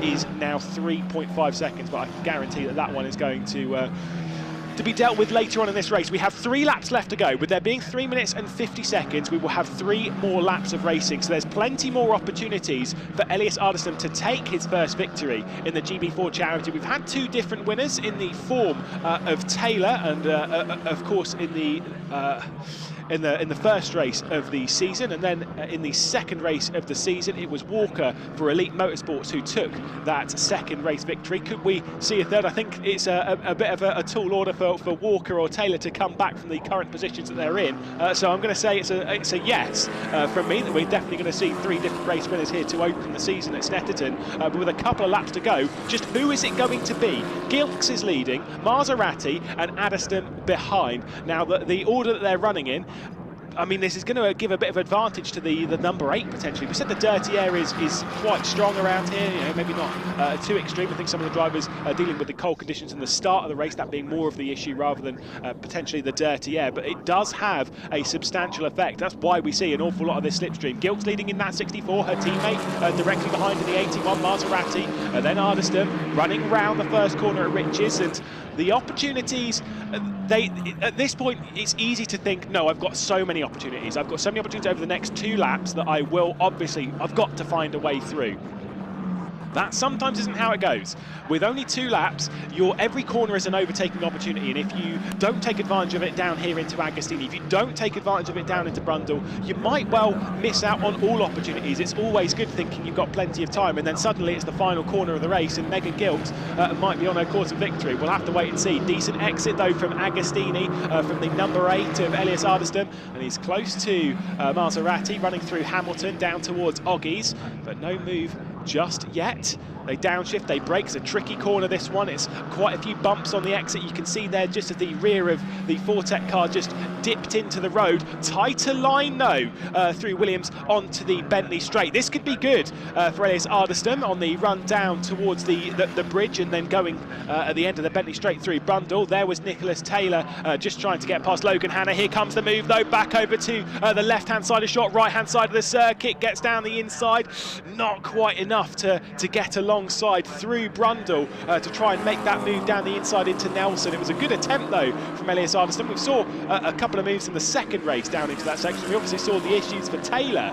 S3: is now 3.5 seconds, but I can guarantee that that one is going to be dealt with later on in this race. We have 3 laps left to go. With there being 3 minutes and 50 seconds, we will have 3 more laps of racing. So there's plenty more opportunities for Elias Ardeston to take his first victory in the GB4 Charity. We've had 2 different winners in the form of Taylor and, of course, in the first race of the season, and then in the 2nd race of the season it was Walker for Elite Motorsports who took that 2nd race victory. Could we see a 3rd? I think it's a bit of a tall order for Walker or Taylor to come back from the current positions that they're in, so I'm going to say it's a yes from me, that we're definitely going to see 3 different race winners here to open the season at Snetterton, but with a couple of laps to go, just who is it going to be? Gilks is leading, Maserati and Ardeston behind. Now the order that they're running in, I mean, this is going to give a bit of advantage to the number 8 potentially. We said the dirty air is quite strong around here, you know, maybe not too extreme. I think some of the drivers are dealing with the cold conditions in the start of the race, that being more of the issue rather than potentially the dirty air, but it does have a substantial effect. That's why we see an awful lot of this slipstream. Gilks leading in that 64, her teammate directly behind in the 81 Maserati, then Ardeston running round the first corner at Riches, and the opportunities, at this point, it's easy to think, no, I've got so many opportunities. I've got so many opportunities over the next 2 laps that I've got to find a way through. That sometimes isn't how it goes. With only 2 laps, every corner is an overtaking opportunity, and if you don't take advantage of it down here into Agostini, if you don't take advantage of it down into Brundle, you might well miss out on all opportunities. It's always good thinking you've got plenty of time, and then suddenly it's the final corner of the race, and Megan Gilks might be on her course of victory. We'll have to wait and see. Decent exit, though, from Agostini, from the number 8 of Elias Ardeston, and he's close to Maserati, running through Hamilton, down towards Oggies, but no move just yet. They downshift, they brake. It's a tricky corner, this one. It's quite a few bumps on the exit. You can see there just as the rear of the Fortec car just dipped into the road. Tighter line, though, through Williams onto the Bentley straight. This could be good for Elias Ardeston on the run down towards the bridge, and then going at the end of the Bentley straight through Brundle. There was Nicholas Taylor just trying to get past Logan Hanna. Here comes the move, though, back over to the left-hand side of shot, right-hand side of the circuit, gets down the inside. Not quite enough to get alongside through Brundle to try and make that move down the inside into Nelson. It was a good attempt, though, from Elias Ardeston. We saw a couple of moves in the 2nd race down into that section. We obviously saw the issues for Taylor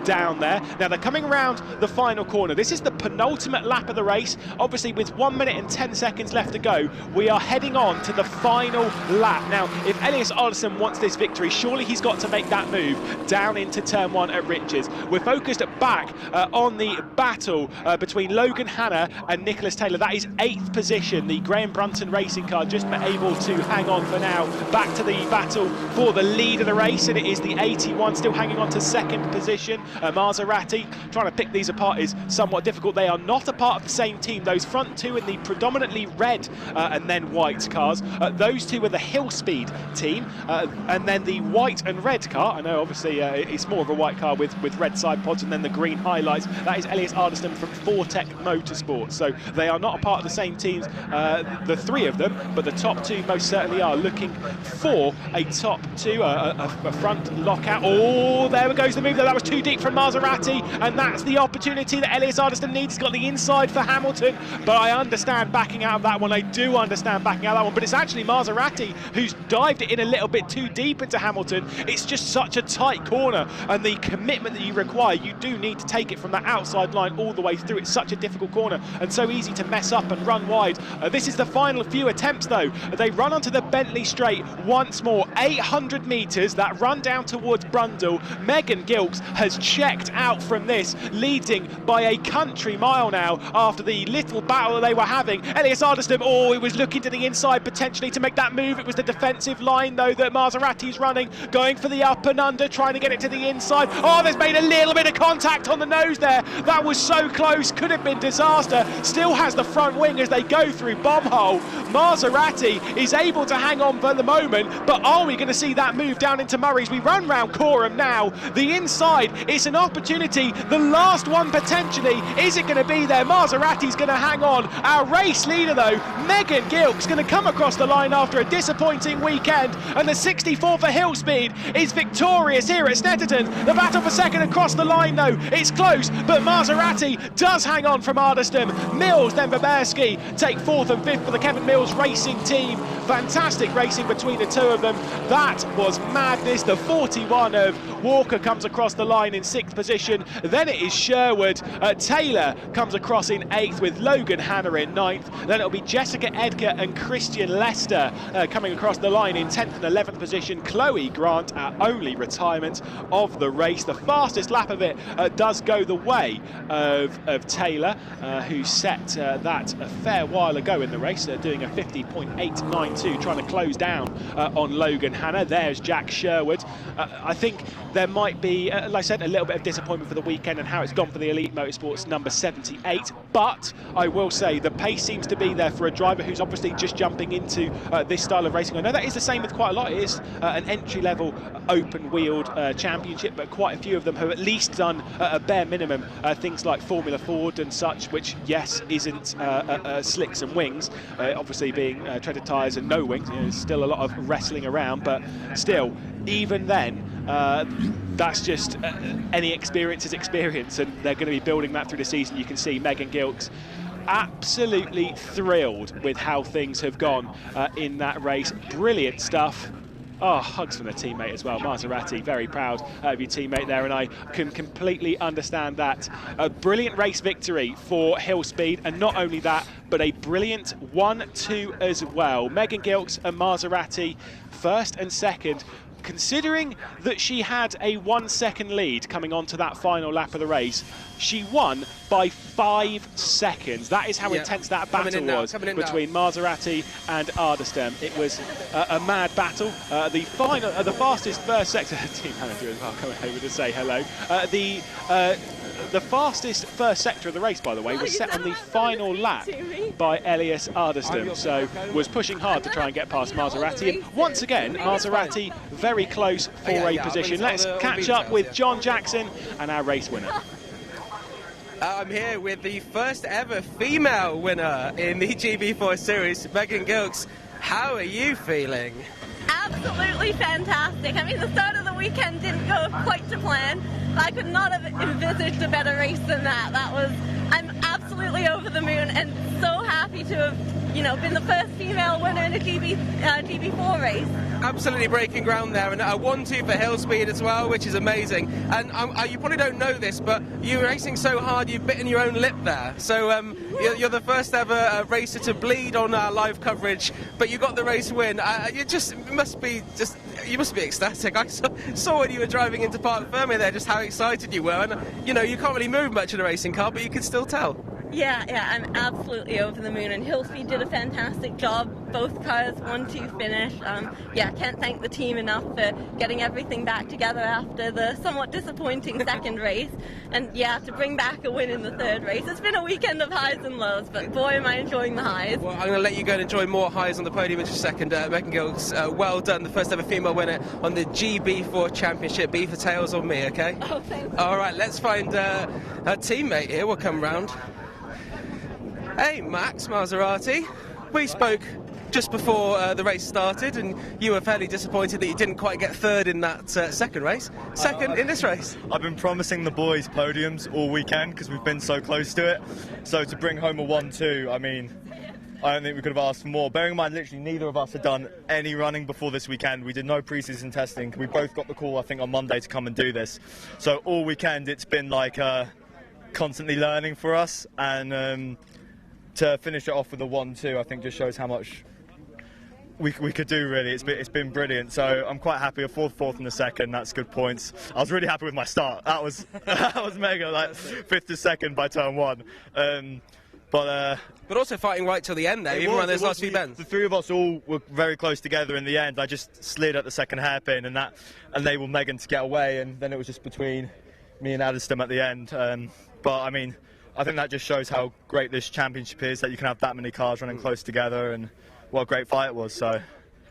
S3: down there. Now they're coming around the final corner. This is the penultimate lap of the race. Obviously, with 1 minute and 10 seconds left to go, we are heading on to the final lap. Now, if Elias Alderson wants this victory, surely he's got to make that move down into turn 1 at Riches. We're focused back on the battle between Logan Hanna and Nicholas Taylor. That is 8th position. The Graham Brunton racing car just able to hang on for now. Back to the battle for the lead of the race, and it is the 81 still hanging on to 2nd position. Maserati. Trying to pick these apart is somewhat difficult. They are not a part of the same team. Those front two in the predominantly red and then white cars, those two are the Hill Speed team, and then the white and red car, I know obviously it's more of a white car with red side pods and then the green highlights, that is Elias Alderson from Fortec Motorsports. So they are not a part of the same teams, the 3 of them, but the top 2 most certainly are looking for a top 2, a front lockout. Oh, there goes the move there. That was too deep from Maserati, and that's the opportunity that Elias Alderson needs. He's got the inside for Hamilton, but I understand backing out of that one. I do understand backing out of that one, but it's actually Maserati who's dived it in a little bit too deep into Hamilton. It's just such a tight corner, and the commitment that you require, you do need to take it from that outside line all the way through. It's such a difficult corner and so easy to mess up and run wide. This is the final few attempts though. They run onto the Bentley straight once more, 800 metres, that run down towards Brundle. Megan Gilks has checked out from this, leading by a country mile now after the little battle that they were having. Elias Alderson, oh, he was looking to the inside potentially to make that move. It was the defensive line though that Maserati's running, going for the up and under, trying to get it to the inside. Oh, there's made a little bit of contact on the nose there. That was so close, could have been disaster. Still has the front wing as they go through bomb hole. Maserati is able to hang on for the moment, but are we going to see that move down into Murray's? We run round Coram now. The inside, it's an opportunity. The last one potentially. Is it going to be there? Maserati's going to hang on. Our race leader though, Megan Gilks, going to come across the line after a disappointing weekend, and the 64 for Hill Speed is victorious here at Snetterton. The battle for second across the line though, it's close, but Maserati does hang on from Alderson. Mills, then Baberski take 4th and 5th for the Kevin Mills racing team. Fantastic racing between the 2 of them. That was madness. The 41 of Walker comes across the line in 6th position. Then it is Sherwood. Taylor comes across in 8th with Logan Hanna in 9th. Then it'll be Jessica Edgar and Christian Lester coming across the line in 10th and 11th position. Chloe Grant, our only retirement of the race. The fastest lap of it does go the way of Taylor, who set that a fair while ago in the race, doing a 50.892, trying to close down on Logan Hanna. There's Jack Sherwood. I think there might be, like I said, a little bit of disappointment for the weekend and how it's gone for the Elite Motorsports number 78, but I will say the pace seems to be there for a driver who's obviously just jumping into this style of racing. I know that is the same with quite a lot. It is an entry-level open-wheeled championship, but quite a few of them have at least done a bare minimum things like Formula Ford and such, which, yes, isn't slicks and wings, obviously being treaded tyres and no wings. You know, there's still a lot of wrestling around, but still, even then, that's just any experience is experience, and they're going to be building that through the season. You can see Megan Gilks absolutely thrilled with how things have gone in that race. Brilliant stuff. Oh, hugs from the teammate as well. Maserati, very proud of your teammate there, and I can completely understand that. A brilliant race victory for Hill Speed, and not only that, but a brilliant 1-2 as well. Megan Gilks and Maserati, 1st and 2nd. Considering that she had a 1 second lead coming on to that final lap of the race, she won by 5 seconds. That is how intense that battle was between Maserati and Alderson. It was a mad battle. The fastest first sector, team manager as well coming over to say hello. The fastest first sector of the race, by the way, was set on the final lap by Elias Alderson, so was pushing hard to try and get past Maserati. And once again, Maserati very close for a position. Let's catch up with John Jackson and our race winner.
S1: I'm here with the first ever female winner in the GB4 series, Megan Gilks. How are you feeling?
S11: Absolutely fantastic. I mean, the start of the weekend didn't go quite to plan. I could not have envisaged a better race than that. I'm absolutely over the moon and so happy to have, been the first female winner in a GB4 race.
S1: Absolutely breaking ground there, and a 1-2 for hill speed as well, which is amazing. And you probably don't know this, but you're racing so hard you've bitten your own lip there. So you're the first ever racer to bleed on live coverage, but you got the race win. You must be ecstatic. I saw when you were driving into Parc Fermé there just how excited you were, and you can't really move much in a racing car, but you could still tell.
S11: Yeah, I'm absolutely over the moon, and Hillspeed did a fantastic job. Both cars 1-2 finish. Can't thank the team enough for getting everything back together after the somewhat disappointing second race, and to bring back a win in the third race. It's been a weekend of highs and lows, but boy am I enjoying the highs.
S1: Well, I'm going to let you go and enjoy more highs on the podium in just a second. Megan Gilks, well done, the first ever female winner on the GB4 Championship. B for tails on me, okay?
S11: Oh, thanks.
S1: All right, let's find her teammate here. We'll come round. Hey, Max Maserati. We spoke just before the race started, and you were fairly disappointed that you didn't quite get third in that second race. Second in this race.
S9: I've been promising the boys podiums all weekend because we've been so close to it. So to bring home a 1-2, I mean, I don't think we could have asked for more. Bearing in mind, literally neither of us had done any running before this weekend. We did no pre-season testing. We both got the call, I think, on Monday to come and do this. So all weekend it's been like constantly learning for us, and to finish it off with a 1-2, I think just shows how much we could do, really. It's been brilliant. So I'm quite happy. A fourth and a second, that's good points. I was really happy with my start. That was mega, like 5th to 2nd by turn 1. But
S1: also fighting right till the end there, even on those last few bends.
S9: The three of us all were very close together in the end. I just slid at the second hairpin, and enabled Megan to get away, and then it was just between me and Addiston at the end. But I mean, I think that just shows how great this championship is, that you can have that many cars running close together, and what a great fight it was. So.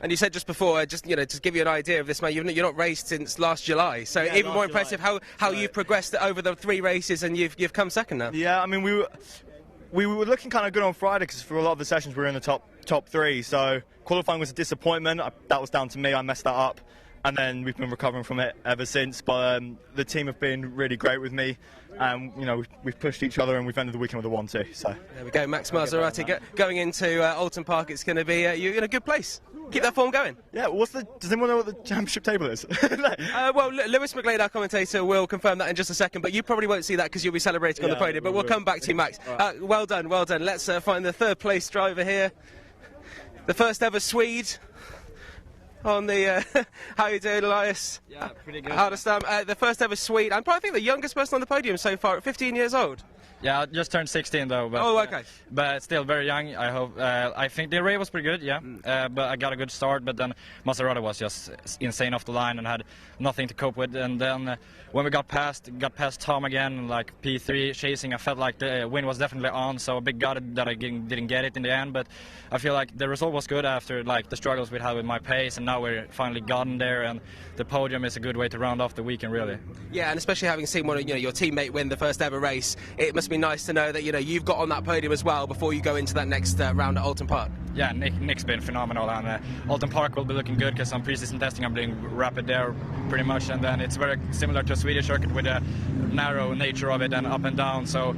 S1: And you said just before, just give you an idea of this, man. You're not raced since last July, so even more impressive how you've progressed over the 3 races, and you've come second now.
S9: Yeah, I mean we were looking kind of good on Friday because for a lot of the sessions we were in the top 3. So qualifying was a disappointment. That was down to me. I messed that up. And then we've been recovering from it ever since. But the team have been really great with me, and we've pushed each other, and we've ended the weekend with a 1-2. So
S1: there we go, Max Maserati going into Alton Park. It's going to be you're in a good place. Keep that form going.
S9: Yeah. Does anyone know what the championship table is?
S1: Well, Lewis McGlade, our commentator, will confirm that in just a second. But you probably won't see that because you'll be celebrating on the podium. But we'll come back to you, Max. Right. Well done. Let's find the 3rd place driver here, the first ever Swede. On the how you doing, Elias?
S12: Yeah, pretty good.
S1: The first ever Swede, and probably the youngest person on the podium so far at 15 years old.
S12: Yeah, I just turned 16 though. But,
S1: okay.
S12: But still very young. I hope. I think the race was pretty good. Yeah. But I got a good start. But then Maserati was just insane off the line and had nothing to cope with. And then when we got past Tom again, like P3 chasing, I felt like the win was definitely on. So a big gutted that I didn't get it in the end. But I feel like the result was good after like the struggles we had with my pace, and now we're finally gotten there. And the podium is a good way to round off the weekend, really.
S1: Yeah, and especially having seen your teammate win the first ever race, it must be nice to know that you've got on that podium as well before you go into that next round at Alton Park.
S12: Yeah, Nick's been phenomenal, and Alton Park will be looking good because on pre-season testing I'm doing rapid there pretty much, and then it's very similar to a Swedish circuit with the narrow nature of it and up and down, so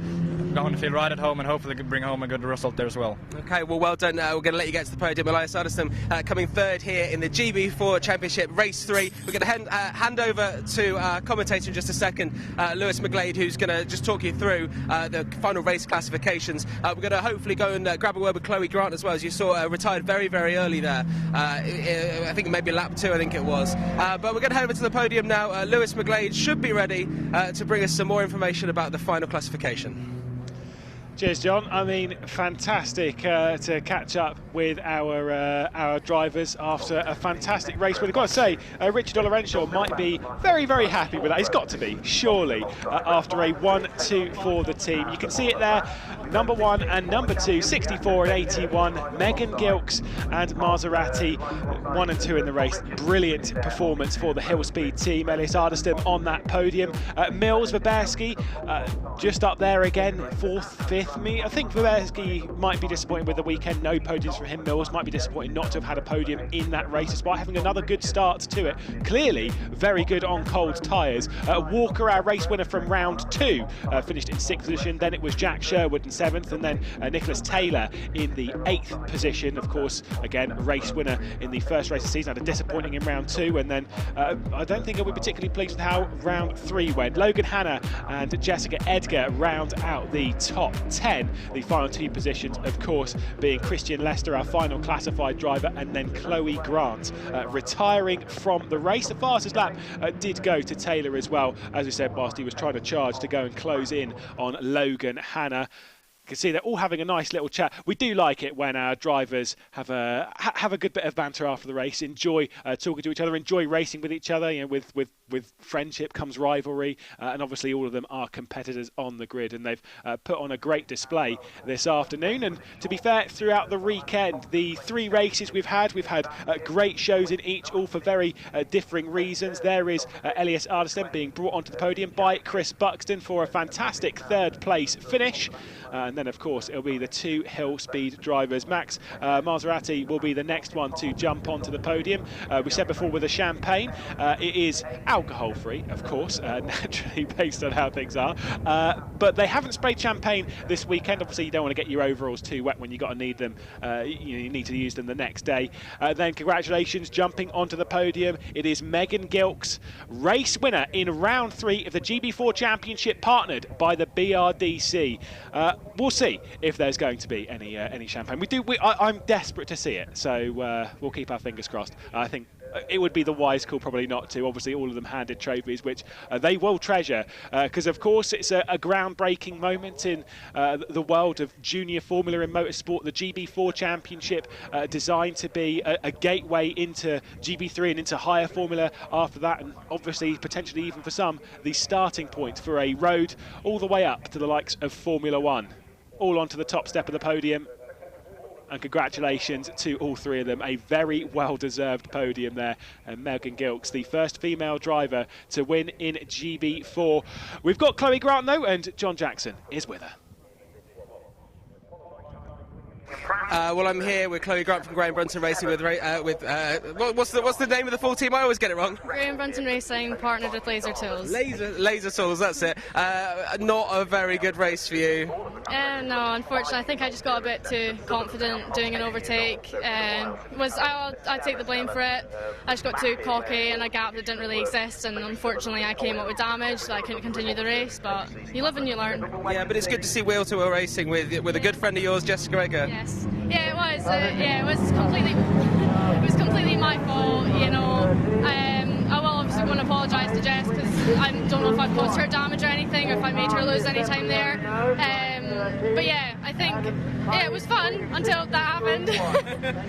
S12: I'm going to feel right at home and hopefully bring home a good result there as well.
S1: Okay, well done. We're going to let you get to the podium. Elias Addiston coming 3rd here in the GB4 Championship Race 3. We're going to hand over to our commentator in just a second, Lewis McGlade, who's going to just talk you through the final race classifications. We're going to hopefully go and grab a word with Chloe Grant as well, as you saw retired very, very early there. I think maybe lap 2, I think it was. But we're going to head over to the podium now. Lewis McGlade should be ready to bring us some more information about the final classification.
S3: Cheers, John. I mean, fantastic to catch up with our drivers after a fantastic race. But I've got to say, Richard Olorenshaw might be very, very happy with that. He's got to be, surely, after a 1-2 for the team. You can see it there, number 1 and number 2, 64 and 81. Megan Gilks and Maserati, 1 and 2 in the race. Brilliant performance for the Hill Speed team. Elias Addiston on that podium. Mills Waberski just up there again, 4th, 5th. 5th. I think Verbersky might be disappointed with the weekend. No podiums from him. Mills might be disappointed not to have had a podium in that race, despite having another good start to it. Clearly, very good on cold tyres. Walker, our race winner from round 2, finished in 6th position. Then it was Jack Sherwood in 7th, and then Nicholas Taylor in the 8th position. Of course, again, race winner in the first race of the season. Had a disappointing in round 2, and then I don't think I'll be particularly pleased with how round 3 went. Logan Hanna and Jessica Edgar round out the top 10. The final 2 positions, of course, being Christian Lester, our final classified driver, and then Chloe Grant retiring from the race. The fastest lap did go to Taylor as well, as we said, whilst he was trying to charge to go and close in on Logan Hanna. You can see they're all having a nice little chat. We do like it when our drivers have a good bit of banter after the race, enjoy talking to each other, enjoy racing with each other. You know, with friendship comes rivalry, and obviously all of them are competitors on the grid, and they've put on a great display this afternoon. And to be fair, throughout the weekend, the 3 races we've had great shows in each, all for very differing reasons. There is Elias Ardestem being brought onto the podium by Chris Buxton for a fantastic 3rd place finish. And then, of course, it'll be the 2 hill speed drivers. Max Maserati will be the next one to jump onto the podium. We said before with the champagne, it is alcohol-free, of course, naturally based on how things are. But they haven't sprayed champagne this weekend. Obviously, you don't want to get your overalls too wet when you've got to need them. You need to use them the next day. Then, congratulations, jumping onto the podium. It is Megan Gilks, race winner in round 3 of the GB4 Championship, partnered by the BRDC. We'll see if there's going to be any champagne. I'm desperate to see it, so we'll keep our fingers crossed. I think it would be the wise call probably not to. Obviously, all of them handed trophies, which they will treasure, because of course it's a groundbreaking moment in the world of junior formula in motorsport. The GB4 Championship, designed to be a gateway into GB3 and into higher formula after that, and obviously potentially even for some the starting point for a road all the way up to the likes of Formula 1. All onto the top step of the podium. And congratulations to all 3 of them. A very well-deserved podium there. And Megan Gilks, the first female driver to win in GB4. We've got Chloe Grant, though, and John Jackson is with her.
S1: Well, I'm here with Chloe Grant from Graham Brunton Racing what's the name of the full team? I always get it wrong.
S13: Graham Brunton Racing, partnered with Laser Tools.
S1: Laser Tools, that's it. Not a very good race for you.
S13: No, unfortunately, I think I just got a bit too confident doing an overtake. I take the blame for it. I just got too cocky in a gap that didn't really exist, and unfortunately I came up with damage, so I couldn't continue the race, but you live and you learn.
S1: Yeah, but it's good to see Wheel to Wheel Racing with a good friend of yours, Jessica Edgar.
S13: Yes. Yeah, it was. It was completely my fault, you know. I will obviously want to apologise to Jess, because I don't know if I've caused her damage or anything, or if I made her lose any time there. But yeah, I think it was fun until that happened.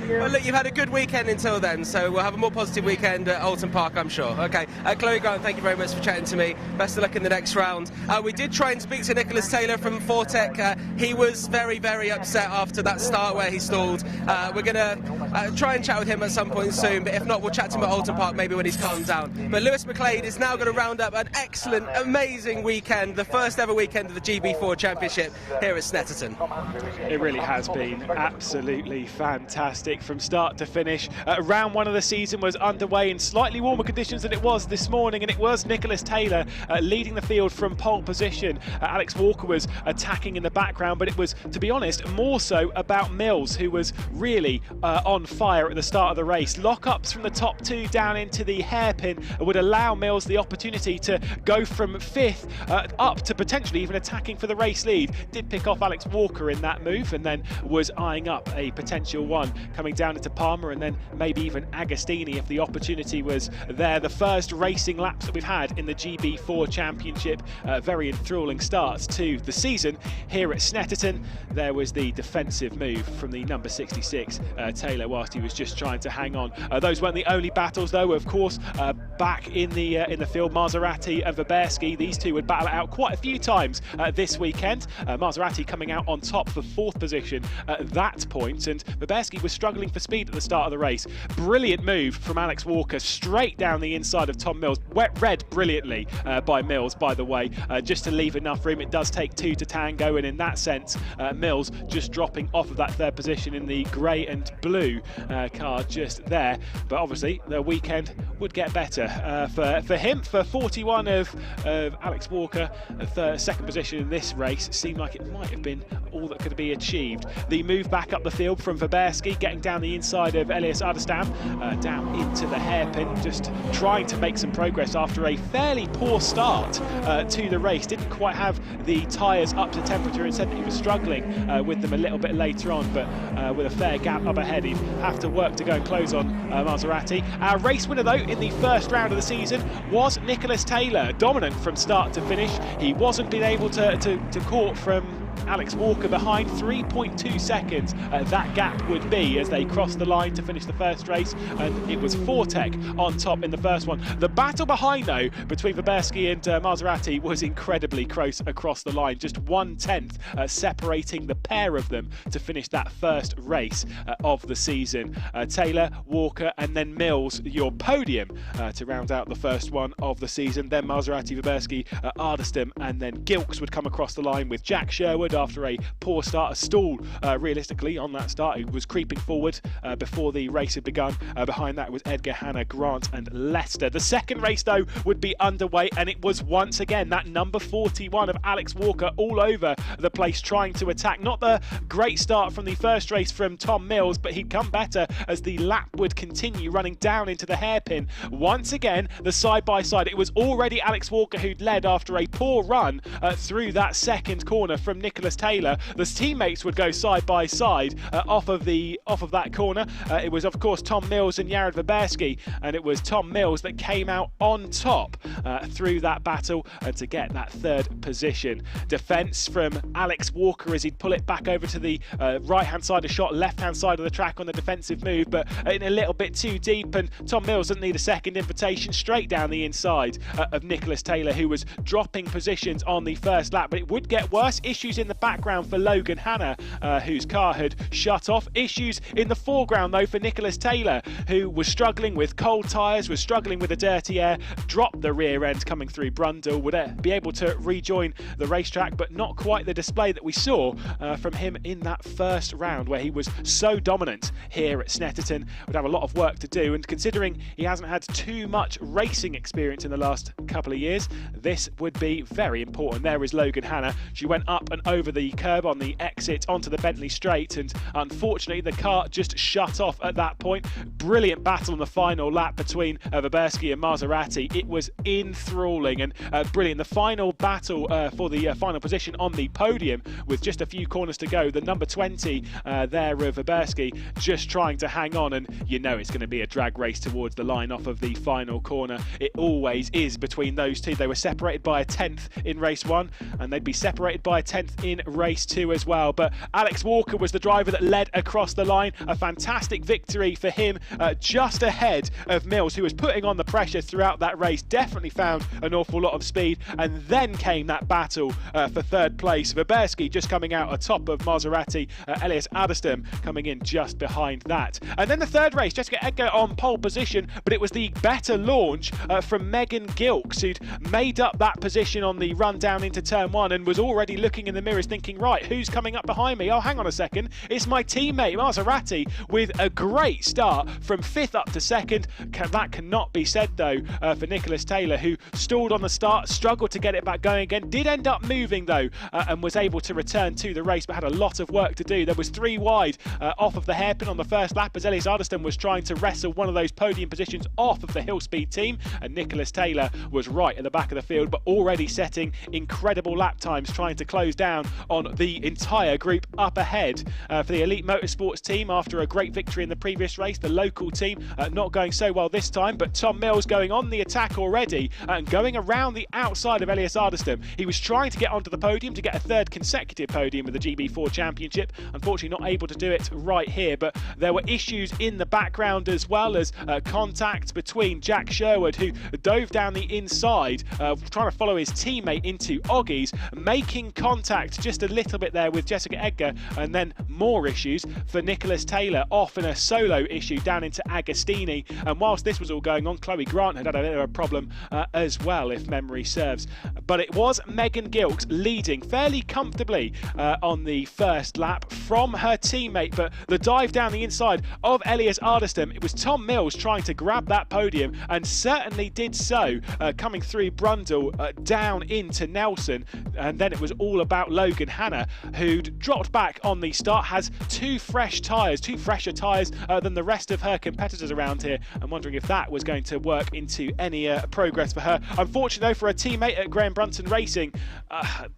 S1: Well, look, you've had a good weekend until then, so we'll have a more positive weekend at Alton Park, I'm sure. Okay, Chloe Grant, thank you very much for chatting to me. Best of luck in the next round. We did try and speak to Nicholas Taylor from Fortec. He was very, very upset after that start where he stalled. We're going to try and chat with him at some point soon, but if not, we'll chat to him at Alton Park maybe when he's calmed down. But Lewis McLeod is now going to round up an excellent, amazing weekend, the first ever weekend of the GB4 Championship here at Snetterton.
S3: It really has been absolutely fantastic from start to finish. Round 1 of the season was underway in slightly warmer conditions than it was this morning, and it was Nicholas Taylor leading the field from pole position. Alex Walker was attacking in the background, but it was, to be honest, more so about Mills, who was really on fire at the start of the race. Lock-ups from the top 2 down into the hairpin would allow Mills the opportunity to go from 5th up to potentially even attacking for the race lead. Did pick off Alex Walker in that move, and then was eyeing up a potential one coming down into Palmer, and then maybe even Agostini if the opportunity was there. The first racing laps that we've had in the GB4 Championship. Very enthralling starts to the season here at Snetterton. There was the defensive move from the number 66 Taylor whilst he was just trying to hang on. Those weren't the only battles though. Of course, back in the field, Maserati and Verbersky, these two would battle it out quite a few times this weekend. Maserati coming out on top top for 4th position at that point, and Baberski was struggling for speed at the start of the race. Brilliant move from Alex Walker straight down the inside of Tom Mills. Wet red brilliantly by Mills, by the way, just to leave enough room. It does take 2 to tango, and in that sense Mills just dropping off of that 3rd position in the grey and blue car just there. But obviously the weekend would get better for him. For 41 of Alex Walker, 2nd position in this race seemed like it might have been all that could be achieved. The move back up the field from Baberski, getting down the inside of Elias Adestam, down into the hairpin, just trying to make some progress after a fairly poor start to the race. Didn't quite have the tyres up to temperature, and said that he was struggling with them a little bit later on, but with a fair gap up ahead, he'd have to work to go and close on Maserati. Our race winner, though, in the 1st round of the season was Nicholas Taylor, dominant from start to finish. He wasn't being able to court from Alex Walker behind. 3.2 seconds that gap would be as they crossed the line to finish the 1st race, and it was Fortek on top in the 1st one. The battle behind, though, between Baberski and Maserati was incredibly close across the line, just 1/10 separating the pair of them to finish that 1st race of the season. Taylor, Walker and then Mills, your podium to round out the 1st one of the season. Then Maserati, Baberski, Adestam and then Gilks would come across the line with Jack Sherwood after a poor start, a stall realistically on that start. He was creeping forward before the race had begun. Behind that was Edgar, Hannah, Grant and Lester. The 2nd race, though, would be underway, and it was once again that number 41 of Alex Walker all over the place trying to attack. Not the great start from the 1st race from Tom Mills, but he'd come better as the lap would continue, running down into the hairpin. Once again, the side-by-side. It was already Alex Walker who'd led after a poor run through that 2nd corner from Nicholas Taylor. The teammates would go side by side off of that corner. It was, of course, Tom Mills and Jared Baberski, and it was Tom Mills that came out on top through that battle to get that 3rd position. Defence from Alex Walker as he'd pull it back over to the right-hand side of shot, left-hand side of the track on the defensive move, but in a little bit too deep, and Tom Mills didn't need a 2nd invitation, straight down the inside of Nicholas Taylor, who was dropping positions on the 1st lap. But it would get worse. Issues in the background for Logan Hannah, whose car had shut off. Issues in the foreground, though, for Nicholas Taylor, who was struggling with cold tyres, was struggling with the dirty air, dropped the rear end coming through Brundle, would be able to rejoin the racetrack, but not quite the display that we saw from him in that 1st round, where he was so dominant here at Snetterton. Would have a lot of work to do, and considering he hasn't had too much racing experience in the last couple of years, this would be very important. There is Logan Hannah. She went up and over the curb on the exit onto the Bentley straight, and unfortunately the car just shut off at that point. Brilliant battle on the final lap between Baberski and Maserati. It was enthralling and brilliant. The final battle for the final position on the podium with just a few corners to go. The number 20 there of Baberski just trying to hang on, and you know it's going to be a drag race towards the line off of the final corner. It always is between those two. They were separated by a 10th in race 1, and they'd be separated by a 10th in race 2 as well. But Alex Walker was the driver that led across the line. A fantastic victory for him, just ahead of Mills, who was putting on the pressure throughout that race. Definitely found an awful lot of speed, and then came that battle for 3rd place. Baberski just coming out atop of Maserati, Elias Adestam coming in just behind that. And then the 3rd race, Jessica Edgar on pole position, but it was the better launch from Megan Gilks, who'd made up that position on the run down into turn 1 and was already looking in the mirrors thinking, right, who's coming up behind me? Oh, hang on a second, it's my teammate Maserati with a great start from 5th up to 2nd. That cannot be said, though, for Nicholas Taylor, who stalled on the start, struggled to get it back going again, did end up moving, though, and was able to return to the race, but had a lot of work to do. There was 3 wide off of the hairpin on the 1st lap as Elias Adestam was trying to wrestle one of those podium positions off of the Hill Speed team, and Nicholas Taylor was right at the back of the field, but already setting incredible lap times, trying to close down on the entire group up ahead. For the Elite Motorsports team, after a great victory in the previous race, the local team not going so well this time, but Tom Mills going on the attack already and going around the outside of Elias Adestam. He was trying to get onto the podium to get a 3rd consecutive podium with the GB4 Championship. Unfortunately not able to do it right here, but there were issues in the background as well as contact between Jack Sherwood, who dove down the inside trying to follow his teammate into Oggies, making contact contact just a little bit there with Jessica Edgar, and then more issues for Nicholas Taylor, off in a solo issue down into Agostini. And whilst this was all going on, Chloe Grant had a bit of a problem as well, if memory serves. But it was Megan Gilks leading fairly comfortably on the first lap from her teammate, but the dive down the inside of Elias Ardestam, it was Tom Mills trying to grab that podium, and certainly did so, coming through Brundle down into Nelson. And then it was all about Logan Hanna, who'd dropped back on the start, has two fresher tyres than the rest of her competitors around here. I'm wondering if that was going to work into any progress for her. Unfortunately though, for her teammate at Graham Brunton Racing,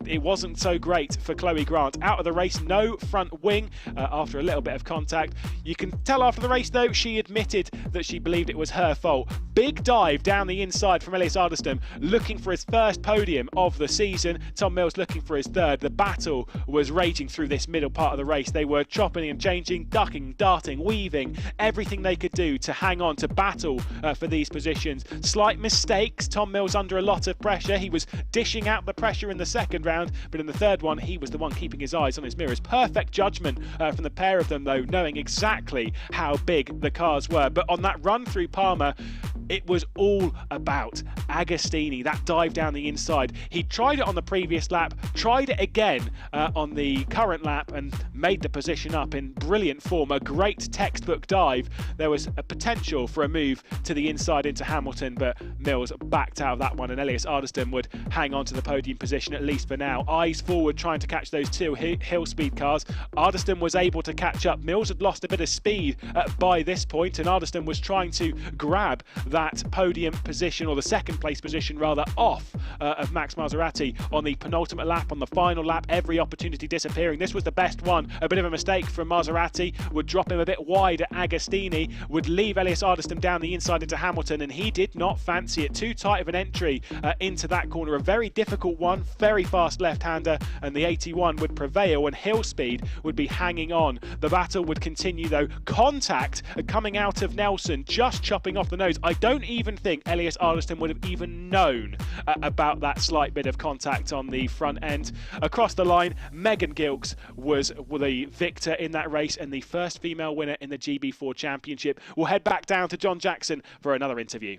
S3: it wasn't so great for Chloe Grant. Out of the race, no front wing after a little bit of contact. You can tell after the race though, she admitted that she believed it was her fault. Big dive down the inside from Elias Ardestam, looking for his first podium of the season. Tom Mills looking for his third. The battle was raging through this middle part of the race. They were chopping and changing, ducking, darting, weaving, everything they could do to hang on, to battle for these positions. Slight mistakes, Tom Mills under a lot of pressure. He was dishing out the pressure in the second round, but in the third one he was the one keeping his eyes on his mirrors. Perfect judgment from the pair of them though, knowing exactly how big the cars were. But on that run through Palmer, it was all about Agostini, that dive down the inside. He tried it on the previous lap, tried it again on the current lap, and made the position up in brilliant form. A great textbook dive. There was a potential for a move to the inside into Hamilton, but Mills backed out of that one, and Elias Ardestam would hang on to the podium position, at least for now. Eyes forward, trying to catch those two hill speed cars. Ardestam was able to catch up. Mills had lost a bit of speed by this point, and Ardestam was trying to grab that podium position, or the second place position rather, off of Max Maserati on the penultimate lap, on the final lap. Every opportunity disappearing. This was the best one. A bit of a mistake from Maserati would drop him a bit wide at Agostini, would leave Elias Ardestam down the inside into Hamilton, and he did not fancy it. Too tight of an entry into that corner. A very difficult one, very fast left-hander, and the 81 would prevail, and Hill Speed would be hanging on. The battle would continue though. Contact coming out of Nelson, just chopping off the nose. I don't even think Elias Ardestam would have even known about that slight bit of contact on the front end. Across the line, Megan Gilks was the victor in that race, and the first female winner in the GB4 Championship. We'll head back down to John Jackson for another interview.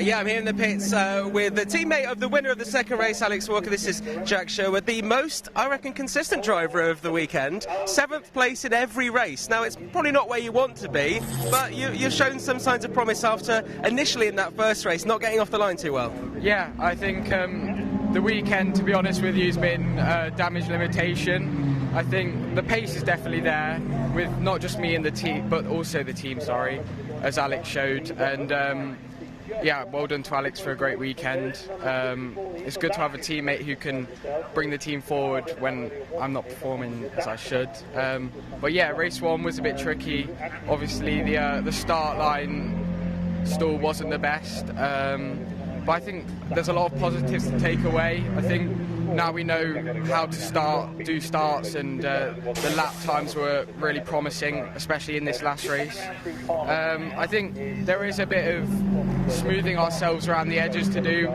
S1: Yeah, I'm here in the pits with the teammate of the winner of the second race, Alex Walker. This is Jack Sherwood, the most, I reckon, consistent driver of the weekend. 7th place in every race. Now, it's probably not where you want to be, but you've shown some signs of promise after initially in that first race not getting off the line too well.
S14: Yeah, I think the weekend, to be honest with you, has been damage limitation. I think the pace is definitely there, with not just me and the team, but also the team, as Alex showed. And yeah, well done to Alex for a great weekend. It's good to have a teammate who can bring the team forward when I'm not performing as I should. But yeah, race one was a bit tricky. Obviously, the start line stall wasn't the best. But I think there's a lot of positives to take away. I think now we know how to do starts, and the lap times were really promising, especially in this last race. I think there is a bit of smoothing ourselves around the edges to do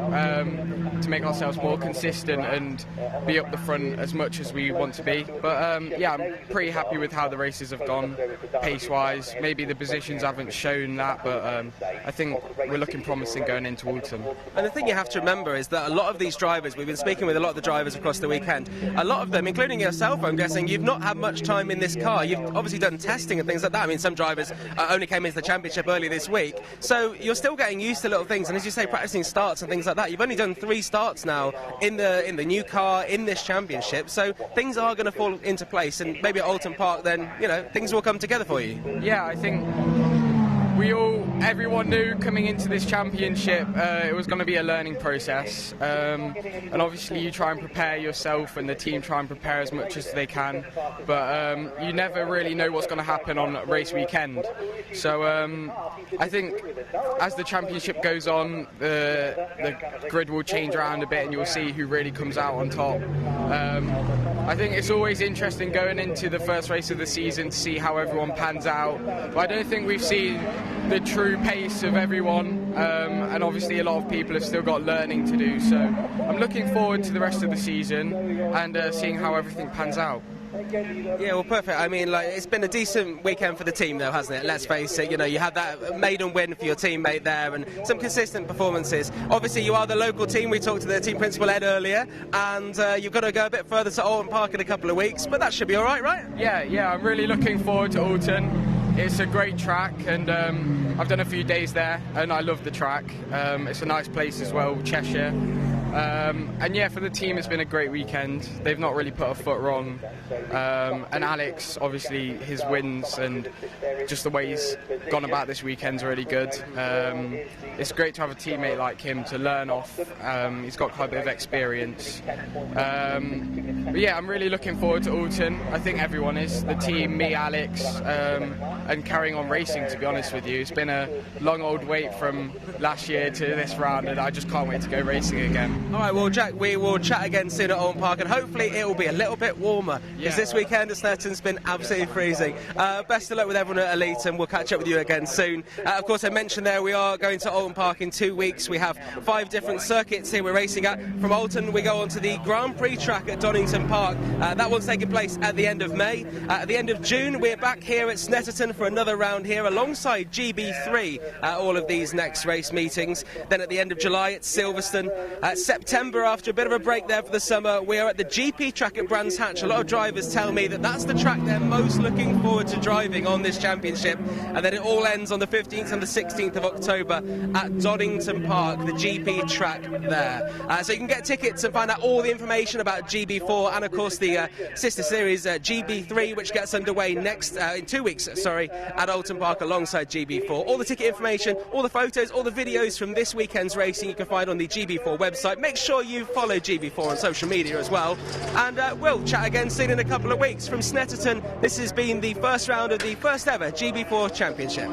S14: to make ourselves more consistent and be up the front as much as we want to be. But yeah, I'm pretty happy with how the races have gone pace-wise. Maybe the positions haven't shown that, but I think we're looking promising going into autumn.
S1: And the thing you have to remember is that a lot of these drivers, we've been speaking with a lot of the drivers across the weekend, a lot of them, including yourself, I'm guessing, you've not had much time in this car. You've obviously done testing and things like that. I mean, some drivers only came into the championship early this week, so you're still getting used to little things, and as you say, practicing starts and things like that. You've only done 3 starts now in the new car in this championship, so things are going to fall into place, and maybe at Alton Park then, you know, things will come together for you.
S14: Yeah, I think everyone knew coming into this championship it was going to be a learning process, and obviously you try and prepare yourself, and the team try and prepare as much as they can, but you never really know what's going to happen on race weekend. So I think as the championship goes on, the grid will change around a bit, and you'll see who really comes out on top. I think it's always interesting going into the first race of the season to see how everyone pans out, but I don't think we've seen the true pace of everyone. and obviously a lot of people have still got learning to do, so I'm looking forward to the rest of the season and seeing how everything pans out.
S1: Yeah, well, perfect. I mean, like, it's been a decent weekend for the team, though, hasn't it? Let's face it. You know, you had that maiden win for your teammate there, and some consistent performances. Obviously, you are the local team. We talked to the team principal Ed earlier, and you've got to go a bit further to Alton Park in a couple of weeks, but that should be all right, right?
S14: Yeah. I'm really looking forward to Alton. It's a great track, and I've done a few days there, and I love the track. It's a nice place as well, Cheshire. And yeah, for the team it's been a great weekend. They've not really put a foot wrong, and Alex, obviously his wins and just the way he's gone about this weekend's really good. It's great to have a teammate like him to learn off. He's got quite a bit of experience, but yeah, I'm really looking forward to Alton. I think everyone is, the team, me, Alex, and carrying on racing, to be honest with you. It's been a long old wait from last year to this round, and I just can't wait to go racing again.
S1: All right, well, Jack, we will chat again soon at Alton Park, and hopefully it will be a little bit warmer, because this weekend at Snetterton's been absolutely freezing. Best of luck with everyone at Elite, and we'll catch up with you again soon. Of course, I mentioned there we are going to Alton Park in 2 weeks. We have 5 different circuits here we're racing at. From Alton, we go on to the Grand Prix track at Donington Park. That one's taking place at the end of May. At the end of June, we're back here at Snetterton for another round here alongside GB3 all of these next race meetings. Then at the end of July, it's Silverstone. September, after a bit of a break there for the summer, we are at the GP track at Brands Hatch. A lot of drivers tell me that that's the track they're most looking forward to driving on this championship. And then it all ends on the 15th and the 16th of October at Donington Park, the GP track there. So you can get tickets and find out all the information about GB4 and, of course, the sister series GB3, which gets underway next in 2 weeks, at Alton Park alongside GB4. All the ticket information, all the photos, all the videos from this weekend's racing you can find on the GB4 website. Make sure you follow GB4 on social media as well. And we'll chat again soon in a couple of weeks. From Snetterton, this has been the first round of the first ever GB4 Championship.